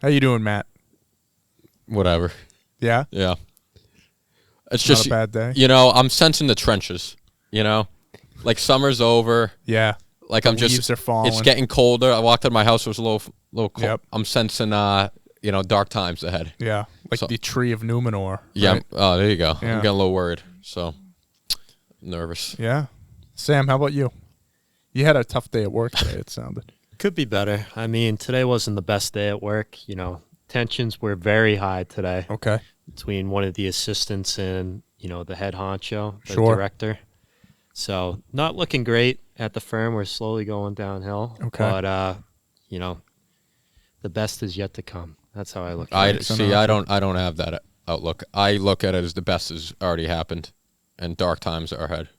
How you doing, Matt? Whatever. Yeah? Yeah. It's Not just a bad day? You know, I'm sensing the trenches, you know? Like summer's over. Yeah. Like The leaves are falling. It's getting colder. I walked out of my house, it was a little cold. Yep. I'm sensing dark times ahead. Yeah. Like the tree of Numenor. Yeah. Right? Oh, there you go. Yeah. I'm getting a little worried. So nervous. Yeah. Sam, how about you? You had a tough day at work today, it sounded. Could be better. I mean, today wasn't the best day at work. You know, tensions were very high today. Okay. Between one of the assistants and, the head honcho, the Sure. director. So, not looking great at the firm. We're slowly going downhill. Okay. But, the best is yet to come. That's how I look at it. I don't have that outlook. I look at it as the best has already happened and dark times are ahead.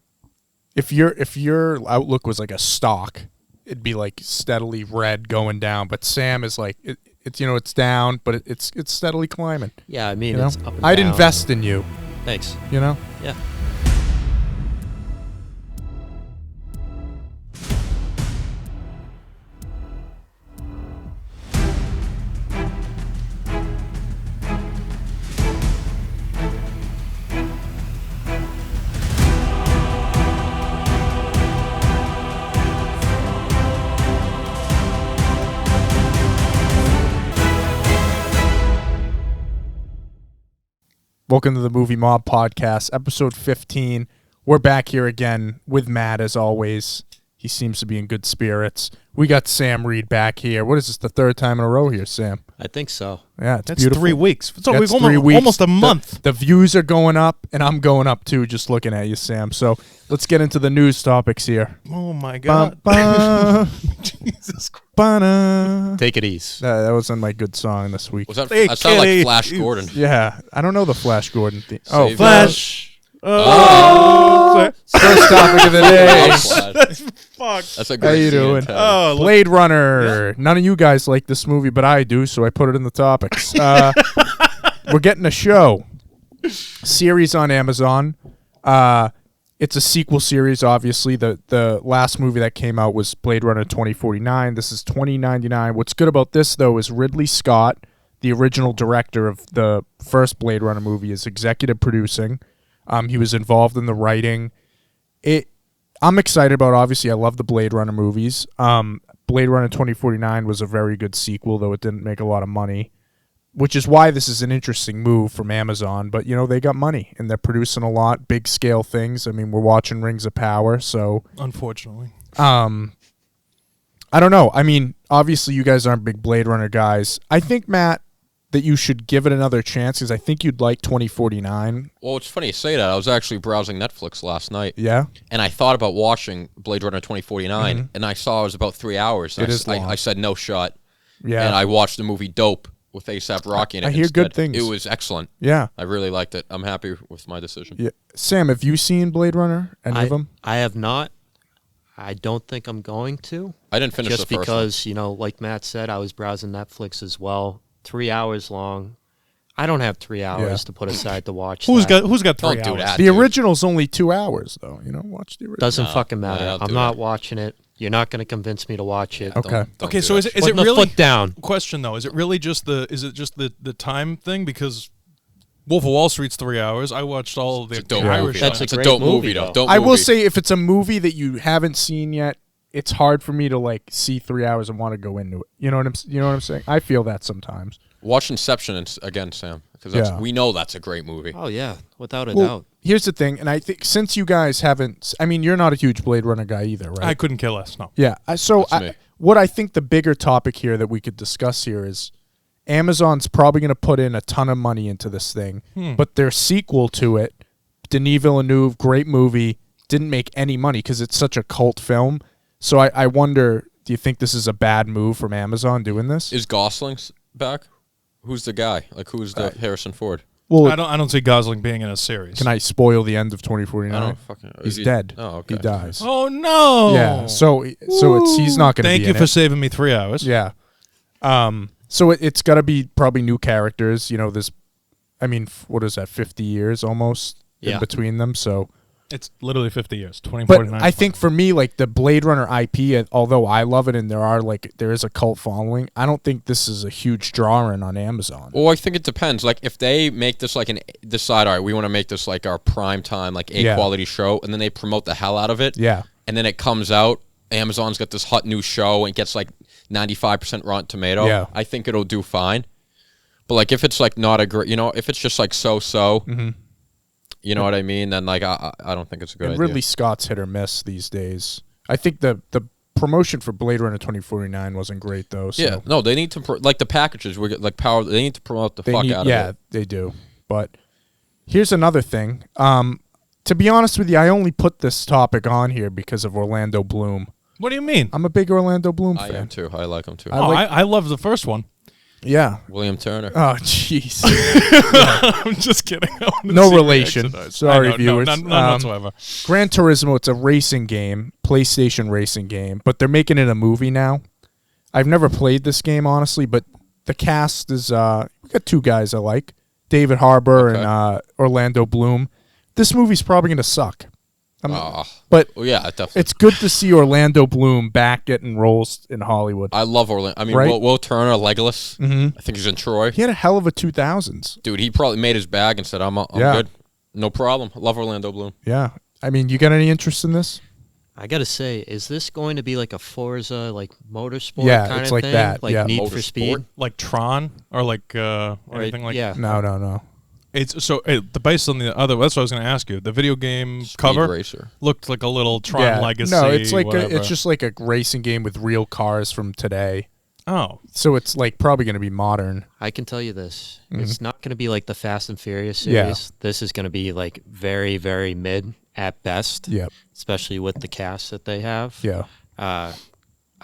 If your outlook was like a stock, it'd be like steadily red going down. But Sam is like it's down, but it's steadily climbing. Yeah, I mean, You know? it's up and I'd down. invest in you. Thanks. You know? Yeah. Welcome to the Movie Mob Podcast, episode 15. We're back here again with Matt, as always. He seems to be in good spirits. We got Sam Reed back here. What is this, the third time in a row here, Sam? I think so. Yeah, it's That's beautiful. 3 weeks. So That's we've 3 weeks. almost a month. The views are going up, and I'm going up, too, just looking at you, Sam. So let's get into the news topics here. Oh, my God. Jesus Christ. Ba-na. Take it easy. That wasn't my good song this week. Was that Hey, I sound like kitty. Flash Gordon. Yeah, I don't know the Flash Gordon theme. Save Flash. First topic of the day. Fuck. That's a How great you scene doing? in town. Oh, Blade Runner. None of you guys like this movie, but I do, so I put it in the topics. We're getting a show. Series on Amazon. It's a sequel series, obviously. The last movie that came out was Blade Runner 2049. This is 2099. What's good about this, though, is Ridley Scott, the original director of the first Blade Runner movie, is executive producing. He was involved in the writing. I'm excited about, obviously, I love the Blade Runner movies. Blade Runner 2049 was a very good sequel, though it didn't make a lot of money, which is why this is an interesting move from Amazon. But, they got money, and they're producing a lot, big-scale things. I mean, we're watching Rings of Power, so... Unfortunately. I don't know. I mean, obviously, you guys aren't big Blade Runner guys. I think, Matt, that you should give it another chance, because I think you'd like 2049. Well, it's funny you say that. I was actually browsing Netflix last night. Yeah? And I thought about watching Blade Runner 2049, and I saw it was about 3 hours. It is long. I said no shot. Yeah. And I watched the movie Dope with A$AP Rocky in it. I hear good instead. things. It was excellent. Yeah. I really liked it. I'm happy with my decision. Yeah. Sam, have you seen Blade Runner? Any of them? I have not. I don't think I'm going to. I didn't finish Just the first one. because, like Matt said, I was browsing Netflix as well. 3 hours long. I don't have 3 hours to put aside to watch Who's that. got 3 Don't do hours? that. The dude. original's only 2 hours, though. Watch the original. Doesn't No, fucking matter. don't I'm do not that. watching it. You're not going to convince me to watch it. Okay. Don't Okay, do so that. is it Putting the really foot down? question though? Is it really just the time thing? Because Wolf of Wall Street's 3 hours. I watched all of the It's a dope Irish. movie. That's a It's a great dope movie, movie, though. though. Dope I will movie. say, if it's a movie that you haven't seen yet, it's hard for me to see 3 hours and want to go into it. You know what I'm saying? I feel that sometimes. Watch Inception again, Sam, because Yeah. we know that's a great movie. Oh, yeah. Without a Well, doubt. here's the thing, and I think since you guys haven't, I mean, you're not a huge Blade Runner guy either, right? I couldn't care less. No. Yeah. That's me. What I think the bigger topic here that we could discuss here is Amazon's probably going to put in a ton of money into this thing, but their sequel to it, Denis Villeneuve, great movie, didn't make any money because it's such a cult film. So I wonder, do you think this is a bad move from Amazon doing this? Is Gosling's back? Who's the guy? Who's the Harrison Ford? Well, I don't see Gosling being in a series. can I spoil the end of I 2049? don't fucking... He's dead. Oh, okay. He dies. Oh no. Yeah. So he's not going to be Thank in you it. for saving me 3 hours. Yeah. So it's got to be probably new characters. What is that, 50 years almost in Yeah. between them? So It's literally 50 years. But 2049. I think for me, like the Blade Runner IP, although I love it and there is a cult following, I don't think this is a huge drawing on Amazon. Well, I think it depends. Like, if they make this like decide, all right, we want to make this like our prime time, like quality show, and then they promote the hell out of it. Yeah. And then it comes out, Amazon's got this hot new show and gets like 95% Rotten Tomato. Yeah. I think it'll do fine. But like, if it's like not a great, if it's just like so, you know what I mean? Then like, I don't think it's a good idea. Ridley Scott's hit or miss these days. I think the promotion for Blade Runner 2049 wasn't great though. So Yeah, no, they need to like the packages. We get like power. They need to promote the fuck out of it. Yeah, they do. But here's another thing. To be honest with you, I only put this topic on here because of Orlando Bloom. What do you mean? I'm a big Orlando Bloom I fan. am too. I like him too. I love the first one. Yeah. William Turner. Oh, jeez. I'm just kidding. No relation. Sorry, viewers. None whatsoever. Gran Turismo, it's a racing game, PlayStation racing game, but they're making it a movie now. I've never played this game, honestly, but the cast is, we got two guys I like, David Harbour and Orlando Bloom. This movie's probably going to suck. But yeah, definitely. It's good to see Orlando Bloom back getting roles in Hollywood. I love Orlando. I mean, Right? Will Turner, Legolas. I think he's in Troy. He had a hell of a 2000s. Dude, he probably made his bag and said, I'm good. No problem. I love Orlando Bloom. Yeah. I mean, you got any interest in this? I gotta say, is this going to be like a Forza, like motorsport Yeah, kind it's of like thing? that, Like yeah. Need Motorsport? for Speed? Like Tron or like anything like yeah. No. It's so the based on the other. That's what I was going to ask you. The video game Speed cover Racer. looked like a little Tron Legacy. No, it's like whatever. it's just like a racing game with real cars from today. Oh, So it's like probably going to be modern. I can tell you this. It's not going to be like the Fast and Furious Yeah. series. This is going to be like very, very mid at best. Yep. Especially with the cast that they have. Yeah.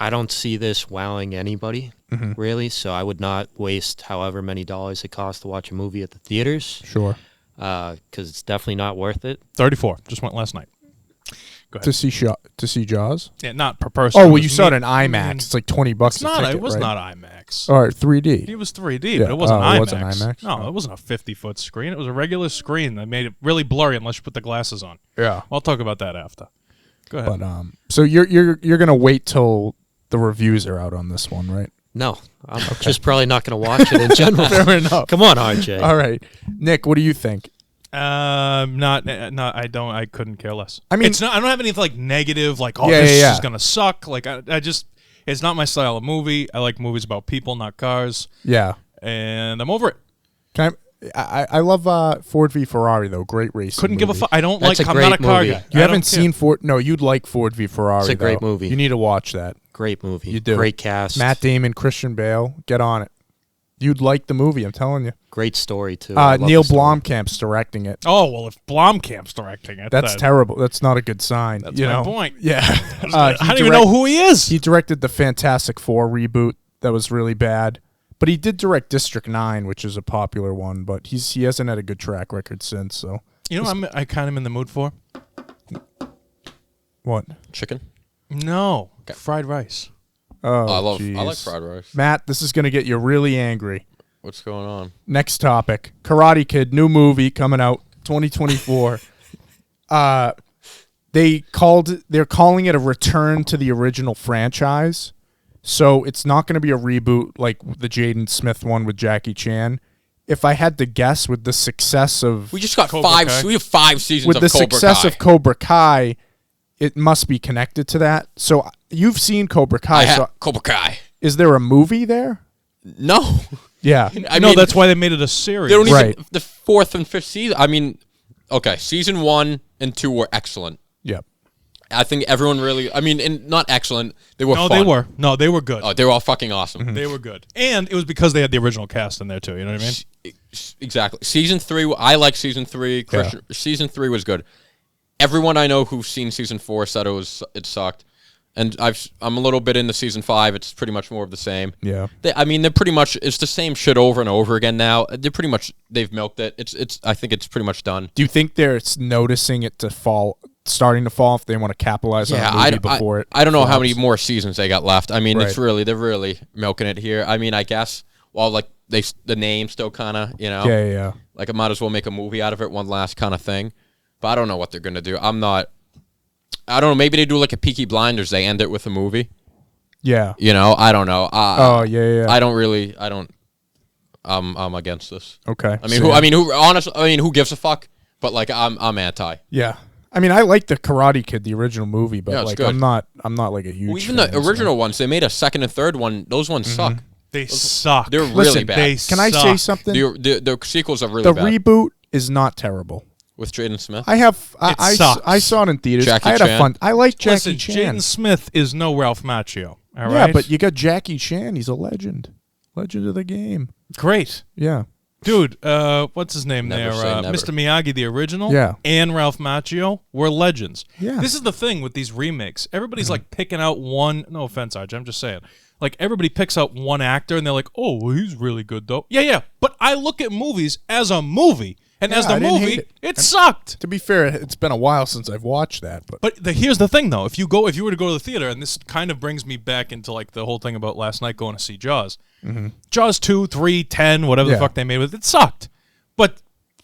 I don't see this wowing anybody, really. So I would not waste however many dollars it costs to watch a movie at the theaters. Sure. Because it's definitely not worth it. 34. Just went last night. Go ahead. To see Jaws? Yeah, not per person. Oh, well, you saw it in IMAX. It's like $20 It's not. a ticket, It was right? not IMAX. All right, 3D. It was 3D, Yeah. but it wasn't Oh, IMAX. it wasn't IMAX? No, it wasn't a 50-foot screen. It was a regular screen that made it really blurry unless you put the glasses on. Yeah. I'll talk about that after. Go ahead. But so you're gonna wait till the reviews are out on this one, right? No, I'm just probably not going to watch it in general. Fair enough. Come on, RJ. All right, Nick, what do you think? Not. I don't. I couldn't care less. I mean- it's not. I don't have anything like negative. Like, oh, Yeah, this yeah. is gonna suck. Like, I just. It's not my style of movie. I like movies about people, not cars. Yeah. And I'm over it. Can I love Ford v Ferrari though. Great race. Couldn't give a fuck. I don't That's like. a I'm not a great car movie. guy. You I don't haven't care. seen Ford? No, you'd like Ford v Ferrari. It's a great though. movie. You need to watch that. Great movie. You do. Great cast. Matt Damon, Christian Bale, get on it. You'd like the movie. I'm telling you. Great story, too. I love Neil the story. Blomkamp's directing it. Oh well, if Blomkamp's directing it, That's terrible. That's not a good sign. That's you my know? point. Yeah. I don't even know who he is. He directed the Fantastic Four reboot that was really bad. But he did direct District 9, which is a popular one, but he hasn't had a good track record since. So You know, what I kind of am in the mood for. what? Chicken. No, fried rice. Oh, I like jeez. fried rice. Matt, this is going to get you really angry. What's going on? Next topic. Karate Kid, new movie coming out 2024. They're calling it a return to the original franchise. So it's not going to be a reboot like the Jaden Smith one with Jackie Chan. If I had to guess, with the success of We just got Cobra five. Kai. We have 5 seasons with of the Cobra success Kai. of Cobra Kai, it must be connected to that. So you've seen Cobra Kai. I have So Cobra Kai. is there a movie there? No. Yeah. I No, mean, that's why they made it a series. they don't Right. even the 4th and 5th season. I mean, okay, season 1 and 2 were excellent. Yep. I think everyone really. I mean, and not excellent. They were. No, fun. they were. No, they were good. Oh, they were all fucking awesome. They were good, and it was because they had the original cast in there too. You know what I mean? Exactly. Season 3. I like season 3. Season 3 was good. Everyone I know who's seen season 4 said it sucked, and I'm a little bit into season 5. It's pretty much more of the same. Yeah. They're pretty much it's the same shit over and over again now. They've milked it. I think it's pretty much done. Do you think they're noticing it starting to fall if they want to capitalize on the movie before it? I don't know how flops? many more seasons they got left. I mean, Right. they're really milking it here. I mean, I guess while like the name still kind of, Yeah. like I might as well make a movie out of it, one last kind of thing. but I don't know what they're gonna do. I don't know. Maybe they do like a Peaky Blinders. They end it with a movie. Yeah. You know, I don't know. Yeah. I don't. I'm against this. Okay. Who gives a fuck? But like, I'm anti. Yeah. I mean, I like the Karate Kid, the original movie, but Yeah, it's like, good. I'm not like a huge. Well, even fan, the original ones, they made a second and third one. Those ones suck. They suck. They're really Listen, bad. Can I say something? The sequels are really The bad. reboot is not terrible. With Jaden Smith. I sucks. saw it in theaters. Jackie I had Chan. a fun. I like Jackie Listen, Chan. Jaden Smith is no Ralph Macchio. All Yeah, right? but you got Jackie Chan. He's a legend. Legend of the game. Great. Yeah. Dude, what's his name Never there? say never. Mr. Miyagi, the original, Yeah. and Ralph Macchio were legends. Yeah. This is the thing with these remakes. Everybody's like picking out one. No offense, Arj, I'm just saying. Like, everybody picks out one actor, and they're like, oh, well, he's really good, though. Yeah. But I look at movies as a movie, and Yeah, as the I didn't hate movie, it. it sucked. To be fair, it's been a while since I've watched that, but But here's the thing, though. If you were to go to the theater, and this kind of brings me back into like the whole thing about last night going to see Jaws. Jaws 2, 3, 10, whatever the Yeah. fuck they made with it, sucked. But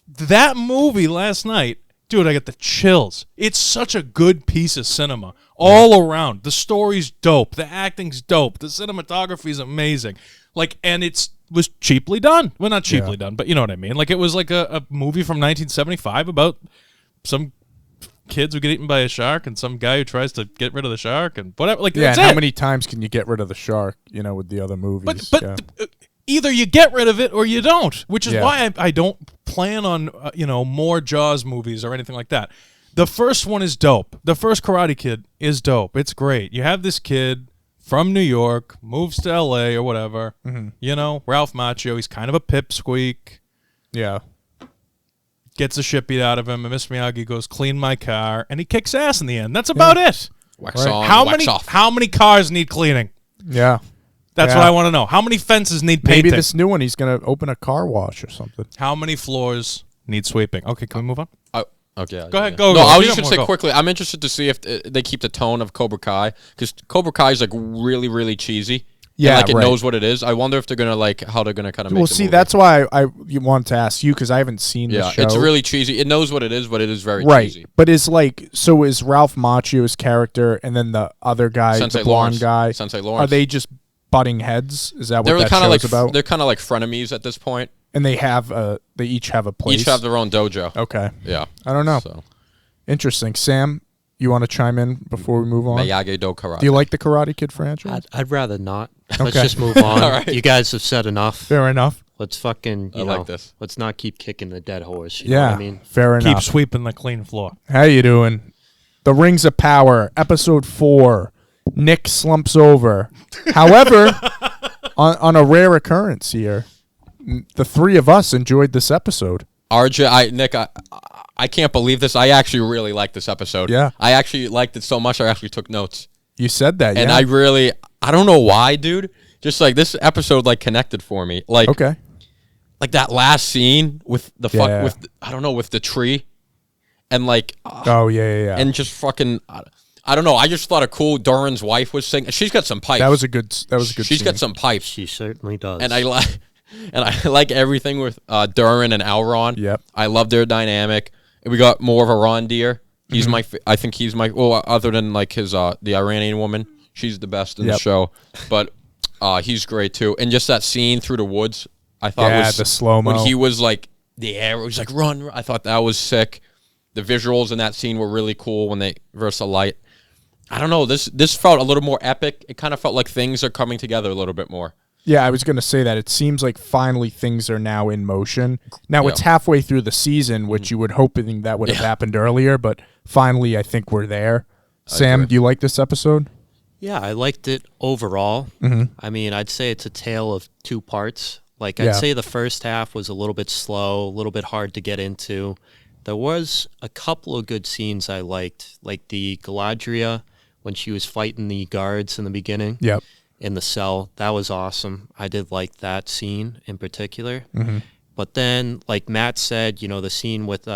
that movie last night, dude, I got the chills. It's such a good piece of cinema all around. The story's dope. The acting's dope. The cinematography's amazing. Like, and was cheaply done. Well, not cheaply done, but you know what I mean. Like, it was like a movie from 1975 about some kids who get eaten by a shark and some guy who tries to get rid of the shark and whatever. Like, yeah. that's And how it. many times can you get rid of the shark? You know, with the other movies. But yeah. either you get rid of it or you don't, which is Yeah. why I don't plan on more Jaws movies or anything like that. The first one is dope. The first Karate Kid is dope. It's great. You have this kid from New York, moves to L.A. or whatever. You know, Ralph Macchio. He's kind of a pipsqueak. Yeah. Gets the shit beat out of him, and Mr. Miyagi goes, clean my car, and he kicks ass in the end. That's about it. Wax Right. on, wax off. How many cars need cleaning? Yeah. That's Yeah. what I want to know. How many fences need painting? Maybe this new one, he's gonna open a car wash or something. How many floors need sweeping? Okay, can we move on? Okay. Go ahead, go. No, go. I If was you just got gonna say more, go. quickly. I'm interested to see if they keep the tone of Cobra Kai, because Cobra Kai is like really, really cheesy. Yeah, and, like it right. knows what it is. I wonder if they're gonna how they're gonna kind of. Well, make the see, movie. that's why you wanted to ask you because I haven't seen the show. it's really cheesy. It knows what it is, but it is very right. cheesy. But is Ralph Macchio's character and then the other guy, Sensei the blonde Lawrence. guy, Sensei Lawrence. are they just butting heads? Is that what They're that kind show's of about? they're kind of like frenemies at this point. And they each have a place. Each have their own dojo. Okay. Yeah, I don't know. So Interesting. Sam, you want to chime in before we move on? Miyagi Do Karate. Do you like the Karate Kid franchise? I'd rather not. Let's Okay. just move on. All right. You guys have said enough. Fair enough. Let's fucking, I you like know, this. let's not keep kicking the dead horse. You know Yeah. what I mean? Fair Keep enough. sweeping the clean floor. How you doing? The Rings of Power, Episode 4. Nick slumps over. However, on a rare occurrence here, the three of us enjoyed this episode. RJ, Nick, I can't believe this. I actually really liked this episode. Yeah. I actually liked it so much. I actually took notes, You said that, and yeah. I don't know why, dude. Just like this episode, like connected for me. Like, Okay. like that last scene with the Yeah. with the tree, and like, Oh, yeah. and just fucking, I don't know. I just thought a cool Doran's wife was singing. She's got some pipes. That was a good She's scene. got some pipes, She certainly does. and I like. And I like everything with Duran and Elron. Yep. I love their dynamic. And we got more of a Ron Deere. He's I think he's my, well, other than like his, the Iranian woman, she's the best in the Yep. show. But he's great too. And just that scene through the woods, I thought Yeah, was the slow-mo. when he was like, the air, he was like, run. I thought that was sick. The visuals in that scene were really cool when they versus the light. I don't know. This felt a little more epic. It kind of felt like things are coming together a little bit more. Yeah, I was going to say that. It seems like finally things are now in motion. Now, Yeah. it's halfway through the season, which you would hoping that would have happened earlier, but finally I think we're there. Sam, agree. do you like this episode? Yeah, I liked it overall. I mean, I'd say it's a tale of two parts. Like, Yeah. I'd say the first half was a little bit slow, a little bit hard to get into. There was a couple of good scenes I liked, like the Galadriel when she was fighting the guards in the beginning Yep. in the cell. That was awesome. I did like that scene in particular. Mm-hmm. But then, like Matt said, you know, the scene with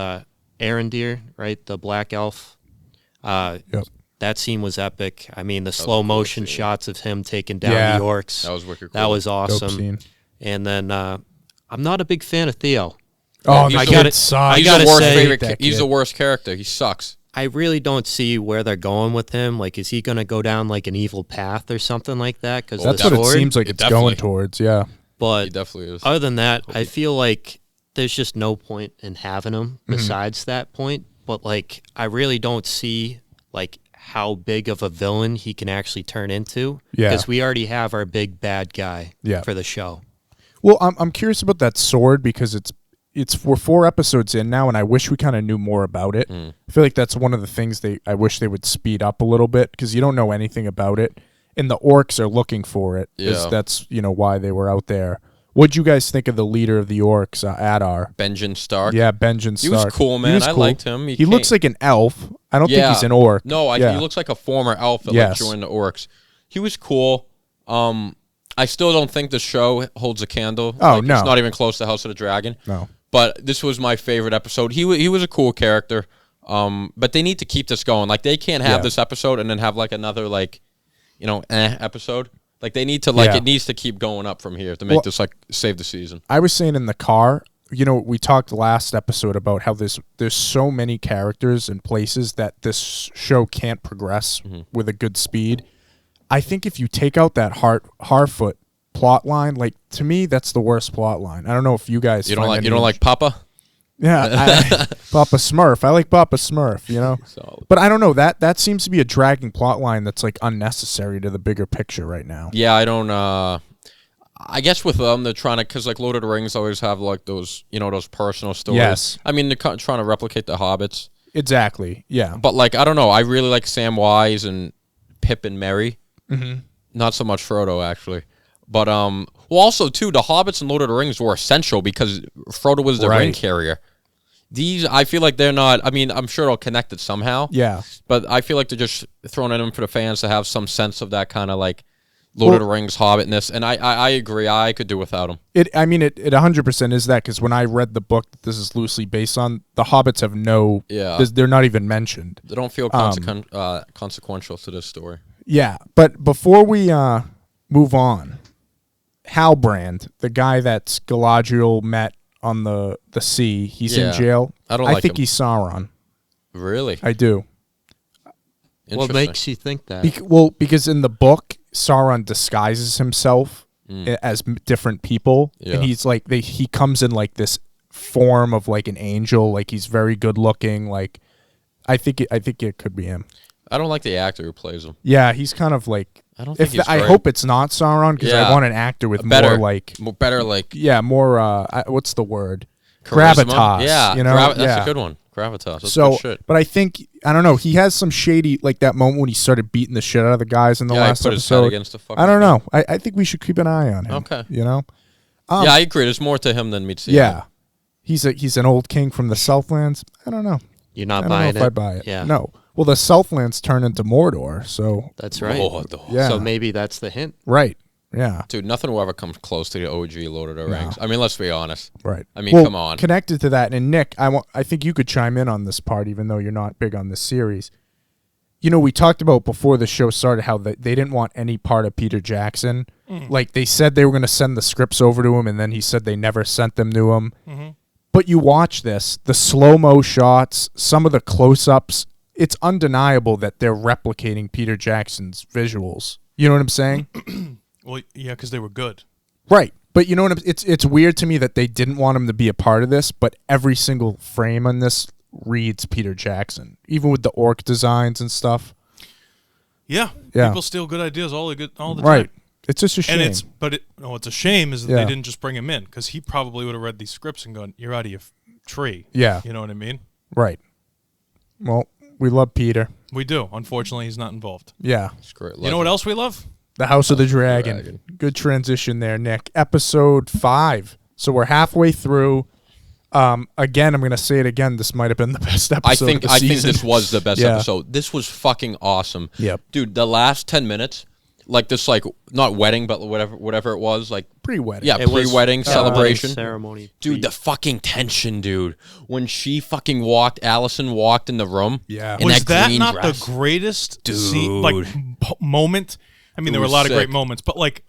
Arendir, right, the black elf, Yep. that scene was epic. I mean, the slow motion shots of him taking down Yeah. the orcs. That was wicked cool. That was Dope awesome. scene. And then I'm not a big fan of Theo. Oh, he's the the- kid sucks. He's gotta the worst say- favorite. that He's kid. the worst character. He sucks. I really don't see where they're going with him. Like, is he going to go down like an evil path or something like that? Because That's the what it sword? seems like It it's definitely- going towards. Yeah. He But definitely is. other than that, I feel like there's just no point in having him Mm-hmm. besides that point. But like, I really don't see like how big of a villain he can actually turn into. Yeah. Because we already have our big bad guy Yeah. for the show. Well, I'm curious about that sword because we're 4 episodes in now, and I wish we kind of knew more about it. I feel like that's one of the things I wish they would speed up a little bit because you don't know anything about it, and the orcs are looking for it. 'Cause Yeah. that's why they were out there. What'd you guys think of the leader of the orcs, Adar? Benjen Stark. Yeah, Benjen Stark. He was cool, man. I liked him. He looks like an elf. I don't think Yeah. he's an orc. No, Yeah. he looks like a former elf that Yes. joined the orcs. He was cool. I still don't think the show holds a candle. Oh, no. It's not even close to House of the Dragon. No. But this was my favorite episode. He was a cool character. But they need to keep this going. Like, they can't have Yeah. this episode and then have like another episode. Like, they need to it needs to keep going up from here to make this save the season. I was saying in the car, we talked last episode about how there's so many characters and places that this show can't progress with a good speed. I think if you take out that Harfoot plot line, like, to me, that's the worst plot line. I don't know if you guys You don't find like Papa? Yeah, Papa Smurf. I like Papa Smurf, So But I don't know, that seems to be a dragging plot line that's like unnecessary to the bigger picture right now. yeah, I don't. I guess with them, they're trying to, because like Lord of the Rings always have like those, those personal stories. Yes. I mean, they're trying to replicate the Hobbits, Exactly. Yeah. but like I don't know. I really like Samwise and Pip and Merry. Mm-hmm. Not so much Frodo actually, but well, also too, the Hobbits and Lord of the Rings were essential because Frodo was the ring Right. carrier. These, I feel like they're not. I mean, I'm sure it'll connect it somehow. Yeah. But I feel like they're just throwing it in for the fans to have some sense of that kind of like Lord of the Rings Hobbitness, and I agree. I could do without them. It 100% is that because when I read the book that this is loosely based on, the Hobbits have no. Yeah. They're not even mentioned. They don't feel consequential to this story. Yeah, but before we move on, Halbrand, the guy that Galadriel met on the sea, he's in Yeah. jail. I don't I like think him. he's Sauron. Really? I do. What Interesting. makes you think that? Because in the book, Sauron disguises himself as different people, Yeah. and he's like he comes in like this form of like an angel, like he's very good looking. Like I think it could be him. I don't like the actor who plays him. Yeah, he's kind of like. I don't think he's I great. hope it's not Sauron because I Yeah. want an actor with Better, more like better like more what's the word? charisma. Gravitas. Yeah, that's that's a good one. Gravitas. That's So, good shit. but I think I don't know. He has some shady like that moment when he started beating the shit out of the guys in the Yeah, he last put his head episode. against the fucking I don't know. I think we should keep an eye on him. Okay. Yeah, I agree. There's more to him than meets the eye. Yeah. He's an old king from the Southlands. I don't know. You're I not don't know buying if it? I buy it. Yeah. No. Well, the Southlands turn into Mordor, so That's right. Oh, yeah. So maybe that's the hint. right. Yeah. Dude, nothing will ever come close to the OG Lord of the Rings. I mean, let's be honest. Right. I mean, Well, come on. Connected to that, and Nick, I think you could chime in on this part, even though you're not big on this series. We talked about before the show started how they didn't want any part of Peter Jackson. Like they said they were going to send the scripts over to him, and then he said they never sent them to him. But you watch this, the slow-mo shots, some of the close-ups, it's undeniable that they're replicating Peter Jackson's visuals. You know what I'm saying? Well, yeah, because they were good. Right. But you know what? It's weird to me that they didn't want him to be a part of this, but every single frame on this reads Peter Jackson, even with the orc designs and stuff. Yeah. Yeah. People steal good ideas all the Right. time. It's just a shame. And it's a shame is that Yeah. they didn't just bring him in because he probably would have read these scripts and gone, "You're out of your tree." Yeah. You know what I mean? Right. Well, we love Peter. We do. Unfortunately, he's not involved. Yeah. It's great. You know what else we love? The House of the Dragon. Dragon. Good transition there, Nick. Episode 5. So we're halfway through. Again, I'm going to say it again. This might have been the best episode of the I think season. this was the best Yeah. episode. This was fucking awesome. Yep. Dude, the last 10 minutes, like this, like not wedding, but whatever it was, like Pre-wedding. yeah, It was pre-wedding celebration. ceremony. Dude, the fucking tension, dude. When she fucking Allison walked in the room. Yeah. in Was that green not dress. the greatest Dude. moment? I mean, It there were a was lot of great sick. moments, but like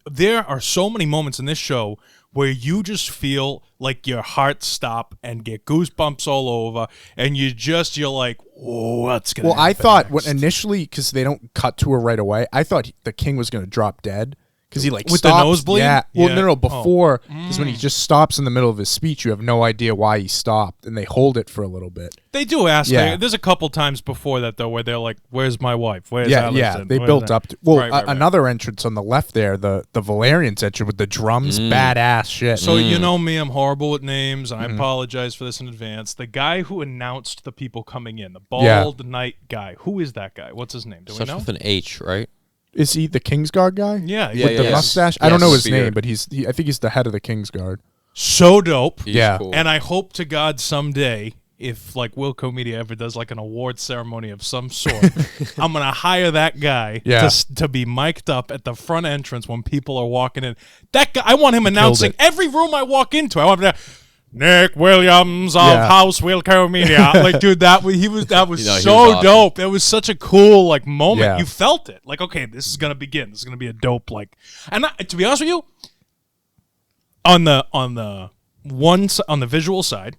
there are so many moments in this show where you just feel like your heart stop and get goosebumps all over, and you're like, what's gonna happen I thought next? when initially, because they don't cut to her right away, I thought the king was gonna drop dead. Because he With the stops, nosebleed? Yeah. Well, Yeah. no. Before, because when he just stops in the middle of his speech, you have no idea why he stopped, and they hold it for a little bit. They do ask. Yeah. There's a couple times before that though, where they're like, "Where's my wife? Where's Yeah, Allison? they Where's built that?" up to. Well, Right. another entrance on the left there, the Valerians entrance with the drums, badass shit. So you know me, I'm horrible with names, and I Mm-hmm. apologize for this in advance. The guy who announced the people coming in, the Yeah. bald knight guy, who is that guy? What's his name? Do we Starts know? with an H, right? Is he the Kingsguard guy? Yeah, Yeah, With the yeah. mustache? I don't Yes. know his Beard. name, but I think he's the head of the Kingsguard. So dope. He's Yeah. cool. And I hope to God someday, if like Wilco Media ever does like an award ceremony of some sort, I'm gonna hire that guy Yeah. to be mic'd up at the front entrance when people are walking in. That guy, I want him announcing it. every room I walk into. I want him to. Nick Williams of Yeah. House Wilco Media, like dude, that was You know, so he was awesome. dope. It was such a cool like moment. Yeah. You felt it, like okay, this is gonna begin. This is gonna be a dope like. And to be honest with you, on the visual side,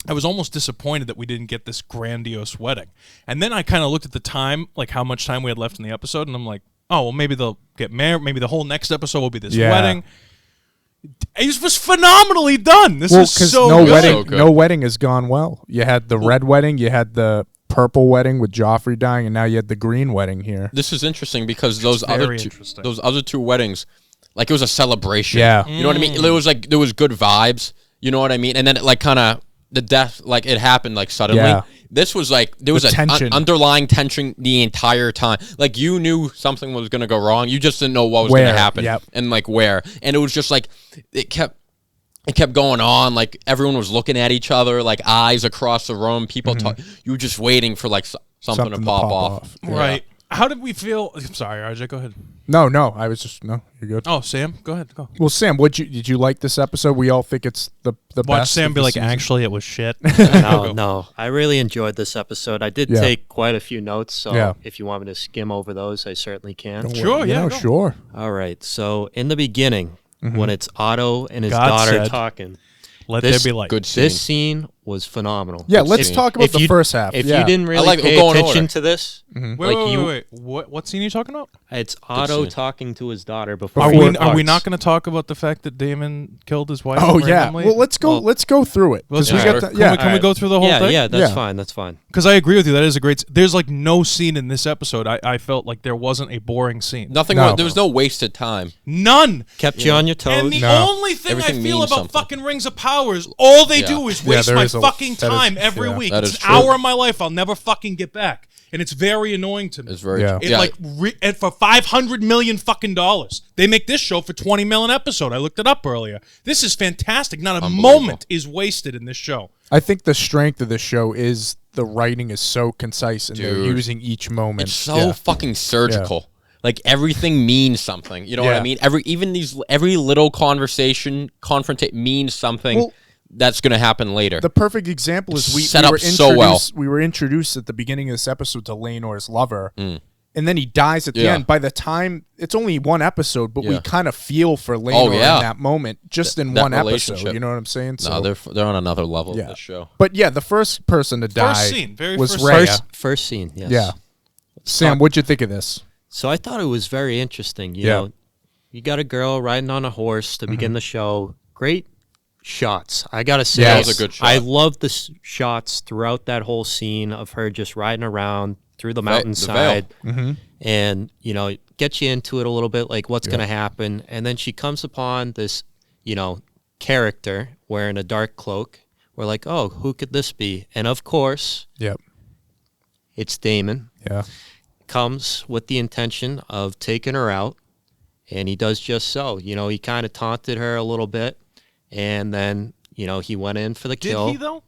I was almost disappointed that we didn't get this grandiose wedding. And then I kind of looked at the time, like how much time we had left in the episode, and I'm like, oh well, maybe they'll get married. Maybe the whole next episode will be this Yeah. wedding. It was phenomenally done. This Well, was because so no good. wedding, So good. no wedding has gone well. You had the red wedding, you had the purple wedding with Joffrey dying, and now you had the green wedding here. This is interesting because those very interesting. other two weddings, like it was a celebration. Yeah. You know what I mean? It was like there was good vibes. You know what I mean? And then it, like kind of the death, like it happened like suddenly. Yeah. This was like there was The a tension. underlying tension the entire time. Like you knew something was gonna go wrong. You just didn't know what was gonna Where, happen yep. and like where. And it was just like it kept going on. Like everyone was looking at each other, like eyes across the room. People talk. You were just waiting for like something to pop off. Yeah. Right. How did we feel? I'm sorry, RJ, go ahead. No, I was just no. You're good. Oh, Sam, go ahead. Go. Well, Sam, did you like this episode? We all think it's the Watch best. Sam of be the like, season. actually, it was shit. No. I really enjoyed this episode. I did Yeah. take quite a few notes, so Yeah. if you want me to skim over those, I certainly can. Don't Sure, worry. yeah, No, go. sure. All right. So in the beginning, when it's Otto and his God daughter said, talking, Let This- there be light. Good scene. this scene was phenomenal. Yeah, Good let's scene. talk about If the you- first half. If yeah. you didn't really like- pay we'll go in attention order. to this, Wait, like wait, you- wait, wait. What scene are you talking about? it's Otto scene. talking to his daughter before. Are he we departs. not going to talk about the fact that Damon killed his wife? Oh yeah. randomly? Well, let's go. Well- let's go through it. 'Cause Let's we Yeah. got Can the- yeah. Can we go through the whole Yeah, thing? yeah, that's Yeah. fine. That's fine. Because I agree with you. That is a great. There's like no scene in this episode. I felt like there wasn't a boring scene. Nothing. No. There was no wasted time. None. Kept you on your toes. And the No. only thing I Everything feel means about something. fucking Rings of Power is all they Yeah. do is Yeah, waste there my is a- fucking that is- time every yeah. week. That It's is an true. hour of my life I'll never fucking get back, and it's very annoying to me. It's very Yeah. It yeah. like and for $500 million fucking dollars, they make this show for $20 million an episode. I looked it up earlier. This is fantastic. Not a Unbelievable. moment is wasted in this show. I think the strength of the show is the writing is so concise and they're Dude. using each moment. It's so Yeah. fucking surgical. Like everything means something. You know what Yeah. I mean? Every little conversation, means something Well, that's going to happen later. The perfect example is we Set were up so well. introduced. We were introduced at the beginning of this episode to Laenor's lover, and then he dies at the Yeah. end. By the time it's only one episode, but we Yeah. kind of feel for Laenor yeah. in that moment, just in that one episode. relationship. You know what I'm saying? no, they're on another level Yeah. of this show. But yeah, the first person to die scene, very was first Rhea. First scene, yes. Yeah, Sam, what'd you think of this? So I thought it was very interesting. You Yeah. know, you got a girl riding on a horse to begin the show. Great shots. I gotta say, Yeah, that was a good shot. I love the shots throughout that whole scene of her just riding around through the mountainside, and you know, get you into it a little bit, like what's gonna happen, and then she comes upon this, you know, character wearing a dark cloak. We're like, oh, who could this be? And of course, Yep. it's Damon. Yeah. Comes with the intention of taking her out, and he does just so. You know, he kind of taunted her a little bit, and then, you know, he went in for the Did kill. he though?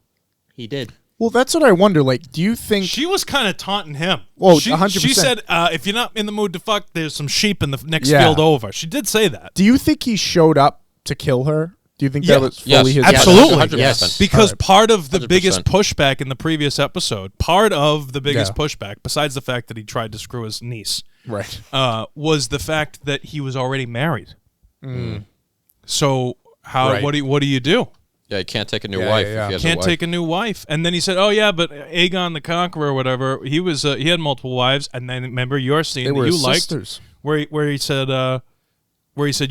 He did. Well, that's what I wonder. Like, do you think? She was kind of taunting him. Well, she 100%. She said, "If you're not in the mood to fuck, there's some sheep in the next Yeah. field over." She did say that. Do you think he showed up to kill her? Do you think Yeah. that was Yes. fully his? Absolutely. 100%. Yes. Because Alright. part of the 100%. biggest pushback in the previous episode, part of the biggest Yeah. pushback, besides the fact that he tried to screw his niece, Right. was the fact that he was already married. So How? Right. What do you do? Yeah, he can't take a new wife. yeah. If he has Can't a wife. take a new wife. And then he said, "Oh yeah, but Aegon the Conqueror, or whatever, he had multiple wives." And then remember your scene They that were you his liked, sisters. where he said,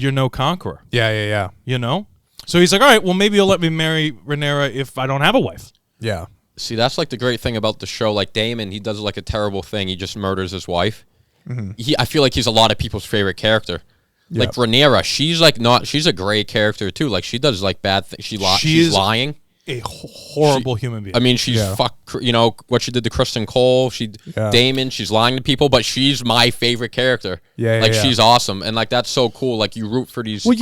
"You're no conqueror." Yeah. You know. So he's like, "All right, well maybe you'll let me marry Rhaenyra if I don't have a wife." Yeah. See, that's like the great thing about the show. Like Daemon, he does like a terrible thing. He just murders his wife. I feel like he's a lot of people's favorite character. Like Rhaenyra, she's a great character too. Like she does like bad things. She's lying. A horrible human being. I mean, she's what she did to Kristen Cole. Daemon, she's lying to people, but she's my favorite character. Yeah, she's awesome, and like that's so cool. Like you root for these. Well,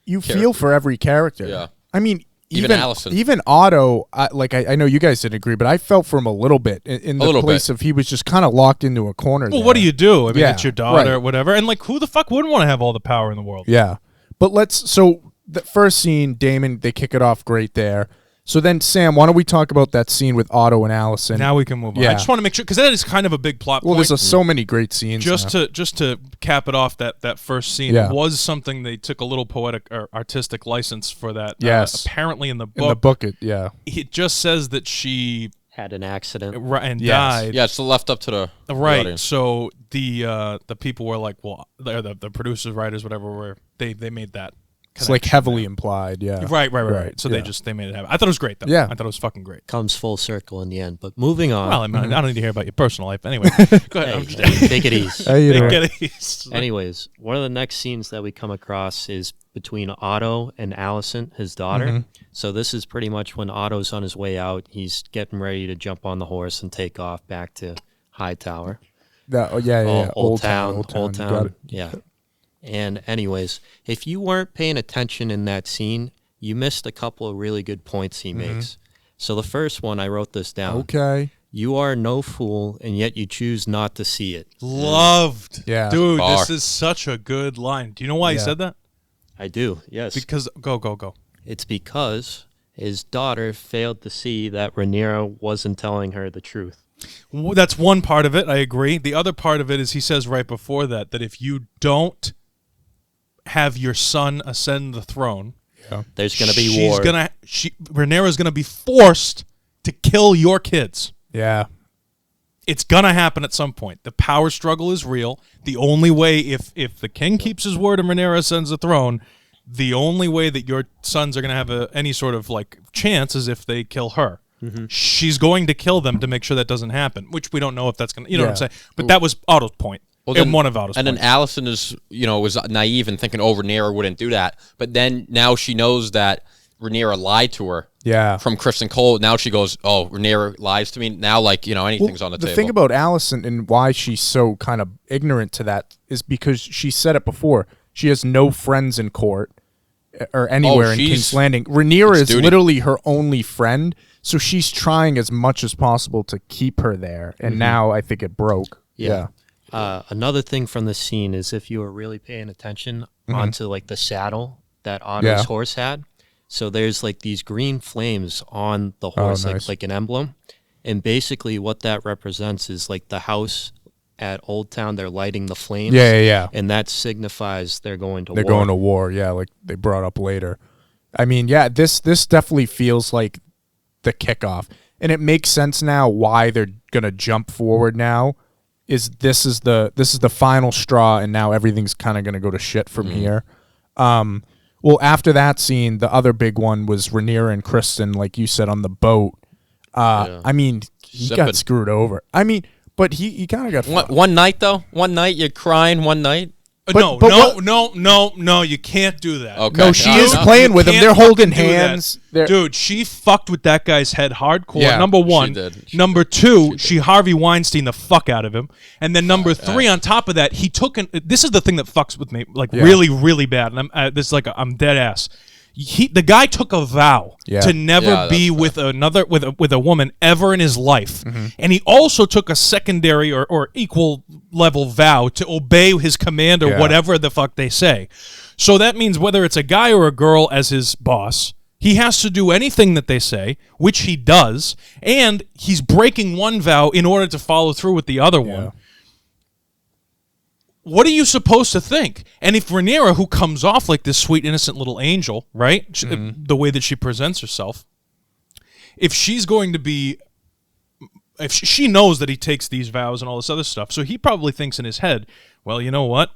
you feel for every character. Yeah. I mean, Even Alicent. even Otto. I know you guys didn't agree, but I felt for him a little bit in the place of he was just kind of locked into a corner. Well, there. what do you do? I mean, Yeah, it's your daughter, right. or whatever. And like, who the fuck wouldn't want to have all the power in the world? Yeah, but so the first scene, Damon, they kick it off great there. So then, Sam, why don't we talk about that scene with Otto and Alicent? Now we can move on. Yeah. I just want to make sure because that is kind of a big plot Well, point. there's so many great scenes. just to cap it off, that first scene was something they took a little poetic or artistic license for that. Yes. Apparently in the book, it just says that she Had an accident. and Yes. died. Yeah, it's left up to the Right. audience. So the people were like, well, the producers, writers, whatever, they made that. It's like heavily implied. Yeah. Right. So yeah. they made it happen. I thought it was great though. Yeah. I thought it was fucking great. Comes full circle in the end. But moving on. Well, I don't need to hear about your personal life anyway. Go ahead. I'm just Hey, take it easy. Take it easy. Anyways, one of the next scenes that we come across is between Otto and Alicent, his daughter. So this is pretty much when Otto's on his way out. He's getting ready to jump on the horse and take off back to Hightower. Old Town. Got it. Yeah. And anyways, if you weren't paying attention in that scene, you missed a couple of really good points he makes. So the first one, I wrote this down. Okay. You are no fool, and yet you choose not to see it. Loved. Yeah. Dude, Bar. this is such a good line. Do you know why he said that? I do, yes. Because go. It's because his daughter failed to see that Rhaenyra wasn't telling her the truth. That's one part of it. I agree. The other part of it is he says right before that if you don't have your son ascend the throne, There's going to be war. Rhaenyra's going to be forced to kill your kids. Yeah. It's going to happen at some point. The power struggle is real. The only way, if the king keeps his word and Rhaenyra ascends the throne, the only way that your sons are going to have any sort of like chance is if they kill her. She's going to kill them to make sure that doesn't happen, which we don't know if that's going to, you know what I'm saying? But that was Otto's point. Well, And one of Otto's And points. then Alicent is, was naive and thinking, Rhaenyra wouldn't do that. But then now she knows that Rhaenyra lied to her. Yeah. From Kristen Cole. Now she goes, Rhaenyra lies to me. Now, anything's on the table. The thing about Alicent and why she's so kind of ignorant to that is because she said it before. She has no friends in court or anywhere in King's Landing. Rhaenyra is literally her only friend, so she's trying as much as possible to keep her there. And now I think it broke. Yeah. Another thing from the scene is if you were really paying attention onto like the saddle that Otto's horse had. So there's like these green flames on the horse, like an emblem. And basically what that represents is like the house at Old Town, they're lighting the flames. Yeah. And that signifies they're going to war. They're going to war, like they brought up later. I mean, this definitely feels like the kickoff. And it makes sense now why they're going to jump forward now. This is the final straw, and now everything's kind of going to go to shit from here. Well, after that scene, the other big one was Rhaenyra and Kristen, like you said, on the boat. I mean, he got screwed over. I mean, but he kind of got one night, though? One night? You're crying one night? No, you can't do that. Okay. No, she is playing with him. They're holding hands. Dude, she fucked with that guy's head hardcore. Yeah, number one. she did. Number two, she Harvey Weinstein the fuck out of him. And then number three, on top of that, he took this is the thing that fucks with me, really, really bad. And I'm dead ass. The guy took a vow to never be with a woman ever in his life, and he also took a secondary or equal level vow to obey his command or whatever the fuck they say. So that means whether it's a guy or a girl as his boss, he has to do anything that they say, which he does, and he's breaking one vow in order to follow through with the other one. what are you supposed to think? And if Rhaenyra, who comes off like this sweet, innocent little angel, right? The way that she presents herself, if she's going to be, if she knows that he takes these vows and all this other stuff, so he probably thinks in his head, well, you know what?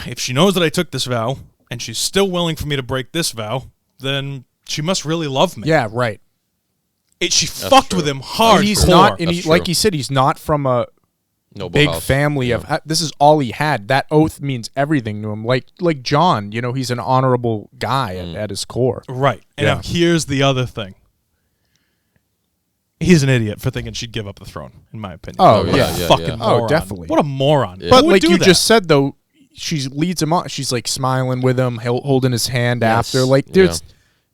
If she knows that I took this vow and she's still willing for me to break this vow, then she must really love me. Yeah, right. She fucked with him hard. And he's not, and like you said, he's not from a Noble big house. family of. This is all he had. That oath means everything to him. Like John, he's an honorable guy at his core. Right. And now here's the other thing. He's an idiot for thinking she'd give up the throne, in my opinion. Oh, What yeah. a fucking moron. Oh, definitely. What a moron. Yeah. But Who would like do you that? just said, though, she leads him on. She's like smiling with him, holding his hand after. Like there's,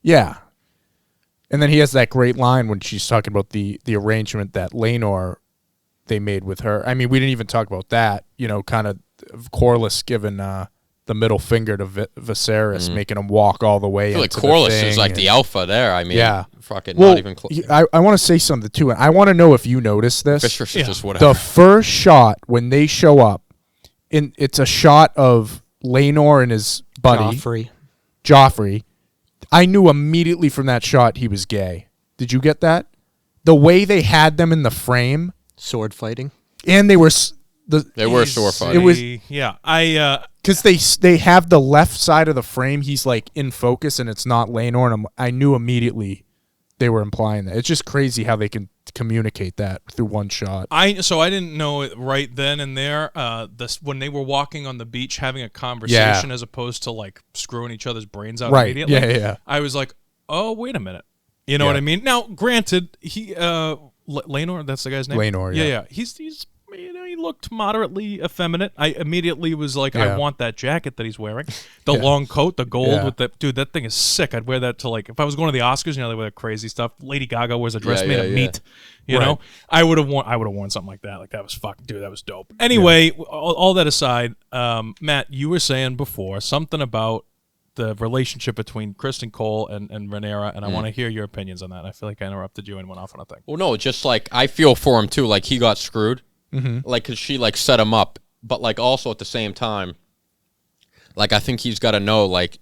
And then he has that great line when she's talking about the arrangement that Laenor they made with her. I mean, we didn't even talk about that. Kind of Corlys giving the middle finger to Viserys, making him walk all the way. I feel like into the Corlys thing is like the alpha there. I mean, fucking Well, not even close. I want to say something too, and I want to know if you noticed this. Viserys is just whatever. The first shot when they show up, it's a shot of Laenor and his buddy Joffrey. I knew immediately from that shot he was gay. Did you get that? The way they had them in the frame, Sword fighting. and they were They were sword fighting. It was because they have the left side of the frame. He's like in focus, and it's not Laenor. And I knew immediately they were implying that. It's just crazy how they can communicate that through one shot. So I didn't know it right then and there. When they were walking on the beach having a conversation, as opposed to like screwing each other's brains out immediately. Yeah. I was like, oh, wait a minute. You know what I mean? Now, granted, he Laenor, that's the guy's name. Laenor, yeah. He's he looked moderately effeminate. I immediately was like, I want that jacket that he's wearing, the long coat, the gold with the dude. That thing is sick. I'd wear that to like if I was going to the Oscars. They wear that crazy stuff. Lady Gaga wears a dress made of meat. You know, I would have worn something like that. Like that was fucking dude. That was dope. Anyway, all that aside, Matt, you were saying before something about the relationship between Kristen Cole and Rhaenyra, and I want to hear your opinions on that. I feel like I interrupted you and went off on a thing. Well, no, just like I feel for him too. Like he got screwed, like because she like set him up, but like also at the same time, like I think he's got to know, like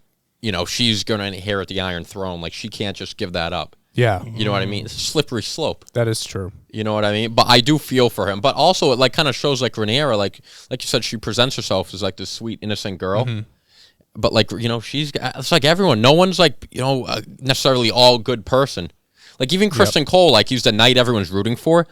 she's gonna inherit the Iron Throne. Like she can't just give that up. Yeah, you know what I mean. It's a slippery slope. That is true. You know what I mean. But I do feel for him. But also it like kind of shows like Rhaenyra, like you said, she presents herself as like this sweet innocent girl. But like it's like everyone. No one's like necessarily all good person. Like even Kristen Cole, like he's the knight everyone's rooting for.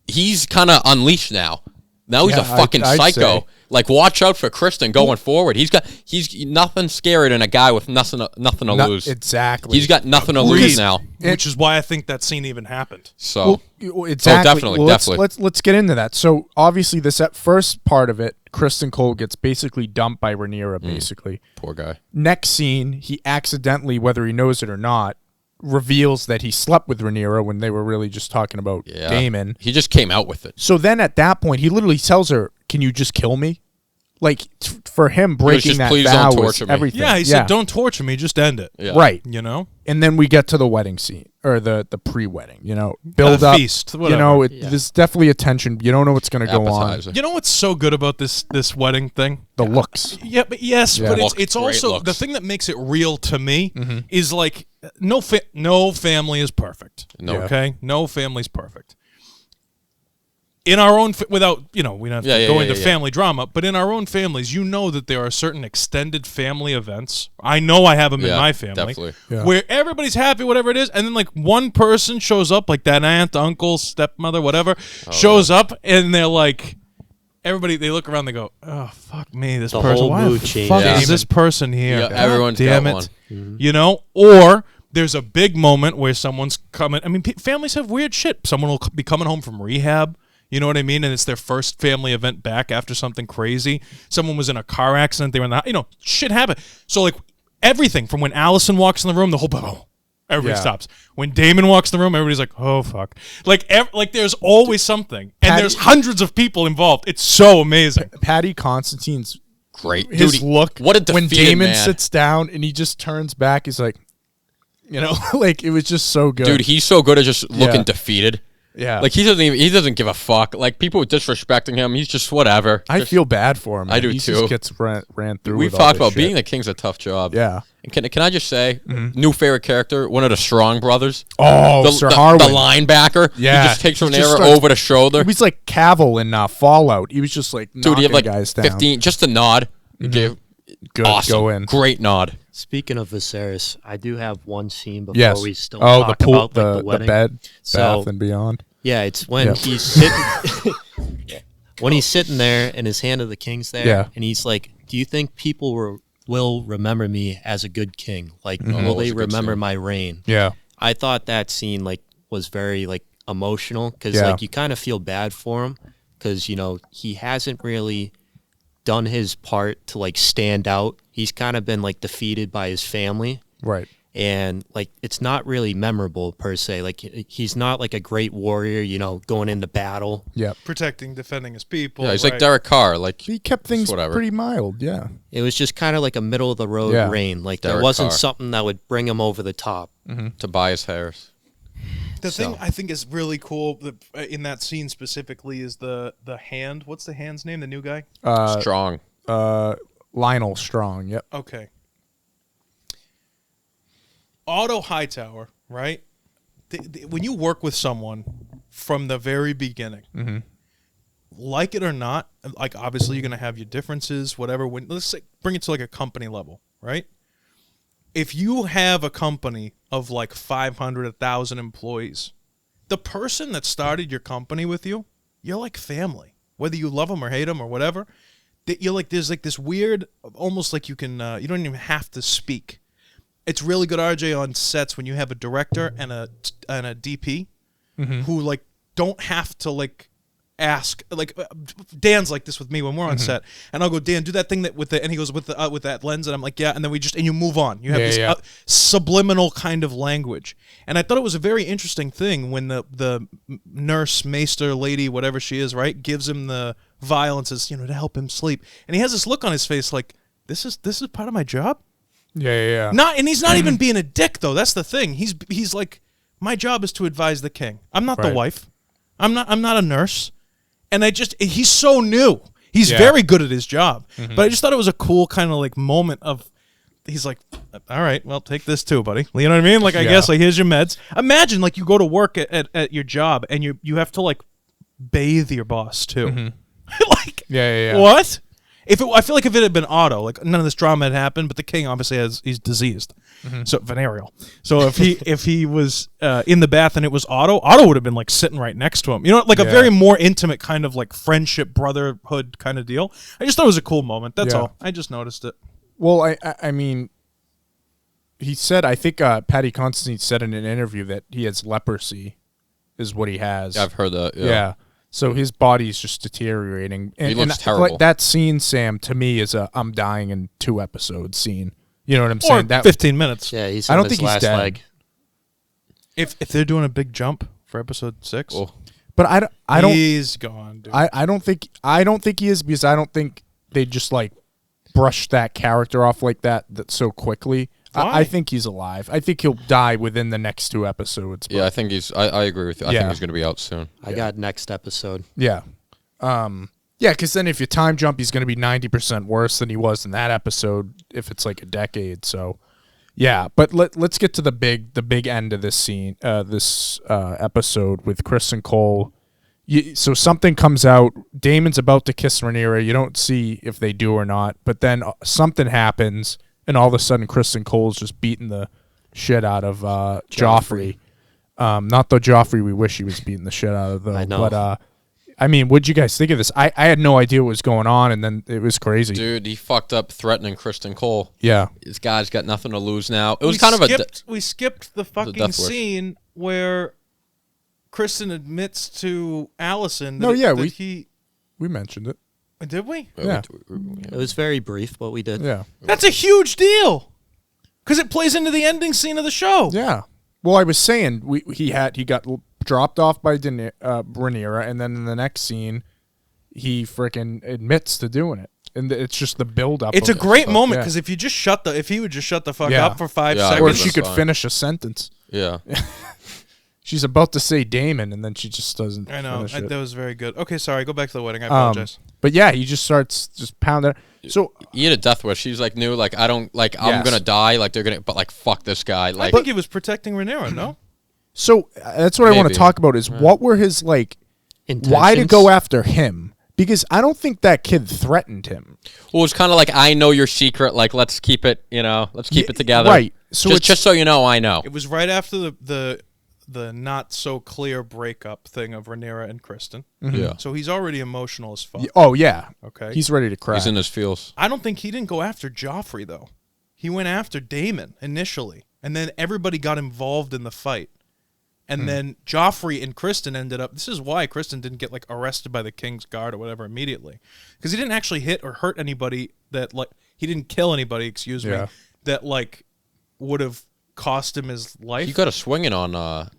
He's kind of unleashed now. Now he's a fucking psycho. Say. Like watch out for Kristen going forward. He's nothing scarier than a guy with nothing to lose. Exactly. He's got nothing to lose now. Which is why I think that scene even happened. So exactly. Definitely. Let's get into that. So obviously this first part of it, Kristen Cole gets basically dumped by Rhaenyra. Basically, poor guy. Next scene, he accidentally, whether he knows it or not, reveals that he slept with Rhaenyra when they were really just talking about Daemon. He just came out with it. So then at that point, he literally tells her, "Can you just kill me?" Like for him, breaking that vow was everything. Yeah, he said, "Don't torture me, just end it." Yeah. Right. And then we get to the wedding scene or the pre-wedding. Build up. Feast. Whatever. There's definitely a tension. You don't know what's going to go on. You know what's so good about this wedding thing? The looks. Yeah, but it's also the thing that makes it real to me is like no family is perfect. No. Okay, no family's perfect. In our own, without, we don't have to go into family drama, but in our own families, that there are certain extended family events. I know I have them in my family, where everybody's happy, whatever it is, and then like one person shows up, like that aunt, uncle, stepmother, whatever, shows up, and they're like, everybody, they look around, they go, oh, fuck me, this person, why the fuck is this person here? Yeah, everyone's damn got it. one. Or there's a big moment where someone's coming, I mean, families have weird shit. Someone will be coming home from rehab. You know what I mean? And it's their first family event back after something crazy. Someone was in a car accident. They were in the, shit happened. So like everything from when Allison walks in the room, the whole, everybody stops. When Daemon walks in the room, everybody's like, oh, fuck. Like there's always something. And there's hundreds of people involved. It's so amazing. Patty Constantine's great. His look what a when Daemon man. sits down and he just turns back, he's like, like it was just so good. Dude, he's so good at just looking defeated. Yeah. Like he doesn't give a fuck. Like people disrespecting him, he's just whatever. I feel bad for him. I do he too. Just gets ran through. We've with all talked this about shit. being the king's a tough job. Yeah. And can I just say, new favorite character, one of the Strong brothers. Oh, Sir Harwin. The linebacker. Yeah. He just takes from He just there starts- over the shoulder. He was like Cavill in Fallout. He was just like Dude, he had like guys down. 15, just a nod. He gave Good, awesome. go in. Great nod. Speaking of Viserys, I do have one scene before Yes. we still Oh, talk the pool, about like, the the wedding. bed, So- bath, and beyond. Yeah, it's when Yeah. he's sitting when he's sitting there and his hand of the king's there, Yeah. and he's like, "Do you think people will remember me as a good king? Like, will It was they a good remember scene. my reign?" Yeah. I thought that scene like was very like emotional because Yeah. like you kind of feel bad for him because he hasn't really done his part to like stand out. He's kind of been like defeated by his family. Right. And like it's not really memorable per se. Like he's not like a great warrior, going into battle. Yeah. Protecting, defending his people. Yeah, he's right. like Derek Carr. Like He kept things whatever. pretty mild. Yeah. It was just kind of like a middle of the road Yeah. reign. Like there Derek wasn't Carr. something that would bring him over the top. Tobias Harris. The thing So- I think is really cool in that scene specifically is the hand. What's the hand's name? The new guy? Strong. Lionel Strong. Yep. Okay. Otto Hightower, right? When you work with someone from the very beginning, like it or not, like obviously you're gonna have your differences, whatever. Let's say, bring it to like a company level, right? If you have a company of like 500, 1,000 employees, the person that started your company with you, you're like family. Whether you love them or hate them or whatever, you're like there's like this weird, almost like you can you don't even have to speak. It's really good, RJ, on sets when you have a director and a DP who like don't have to like ask. Like Dan's like this with me when we're on set, and I'll go, Dan, do that thing that and he goes with that lens, and I'm like, yeah, and then and you move on. You have this subliminal kind of language, and I thought it was a very interesting thing when the nurse, maester, lady, whatever she is, right, gives him the vial and says, to help him sleep, and he has this look on his face like this is part of my job. Yeah. And he's not even being a dick though. That's the thing. He's like, my job is to advise the king. I'm not the Right. wife. I'm not a nurse. And he's so new. He's Yeah. very good at his job. But I just thought it was a cool kind of like moment of, he's like, all right, well, take this too, buddy. You know what I mean? Like, I guess like, here's your meds. Imagine like you go to work at your job and you have to like bathe your boss too. Like, Yeah. what? I feel like if it had been Otto, like none of this drama had happened, but the king obviously he's diseased, so venereal. So if he was in the bath and it was Otto would have been like sitting right next to him, like a very more intimate kind of like friendship, brotherhood kind of deal. I just thought it was a cool moment. That's all. I just noticed it. Well, I mean, he said, I think Patty Constantine said in an interview that he has leprosy, is what he has. I've heard that. Yeah. So his body's just deteriorating. And, He looks and, terrible. Like, that scene, Sam, to me is a I'm dying in 2 episodes scene. You know what I'm Or saying? That 15 minutes. Yeah, he's. I on don't his think he's last dead. leg. If they're doing a big jump for episode 6, Oh. But I don't he's gone, dude. I don't think he is, because I don't think they just like brush that character off like that so quickly. Why? I think he's alive. I think he'll die within the next 2 episodes. Yeah, I think I agree with you. I Yeah. think he's going to be out soon. I got next episode. Yeah. Yeah, because then if you time jump, he's going to be 90% worse than he was in that episode if it's like a decade. So, yeah. But let's get to the big end of this scene, this episode with Chris and Cole. So something comes out. Damon's about to kiss Rhaenyra. You don't see if they do or not. But then something happens, and all of a sudden Chris and Cole's just beating the shit out of Joffrey. Not the Joffrey we wish he was beating the shit out of, though. I know. But, I mean, what'd you guys think of this? I had no idea what was going on, and then it was crazy. Dude, he fucked up threatening Kristen Cole. Yeah. This guy's got nothing to lose now. It was kind of we skipped the fucking death wish. scene where Kristen admits to Allison that, No, yeah, we we mentioned it. did we? Yeah. It was very brief, but we did. Yeah. That's a huge deal because it plays into the ending scene of the show. Yeah. Well, I was saying he got dropped off by Rhaenyra, and then in the next scene, he freaking admits to doing it, and it's just the build up. It's a great moment yeah. because if he would just shut the fuck Yeah. up for 5 Yeah, I seconds, Or guess she that's could fine. finish a sentence. Yeah. She's about to say Damon, and then she just doesn't. I know. Finish it. That was very good. Okay, sorry. Go back to the wedding. I apologize. But yeah, he just starts just pounding. So he had a death wish. She's like, knew, like, I don't, like, I'm Yes. gonna die. Like, they're gonna, but like, fuck this guy. I Like, think he was protecting Rhaenyra, no? So that's what I want to Maybe. talk about is what were his, like, why to Intentions? go after him? Because I don't think that kid threatened him. well, it's kind of like, I know your secret. Like, let's keep it, let's keep it together. Right. So just so you know, I know. It was right after the not so clear breakup thing of Rhaenyra and Kristen. Yeah. So he's already emotional as fuck. Oh, yeah. Okay. He's ready to cry. He's in his feels. I don't think he didn't go after Joffrey though. He went after Daemon initially, and then everybody got involved in the fight. And then Joffrey and Kristen ended up. This is why Kristen didn't get like arrested by the King's Guard or whatever immediately, because he didn't actually hit or hurt anybody that like he didn't kill anybody. Excuse me, Yeah. that like would have cost him his life. He got a swinging on the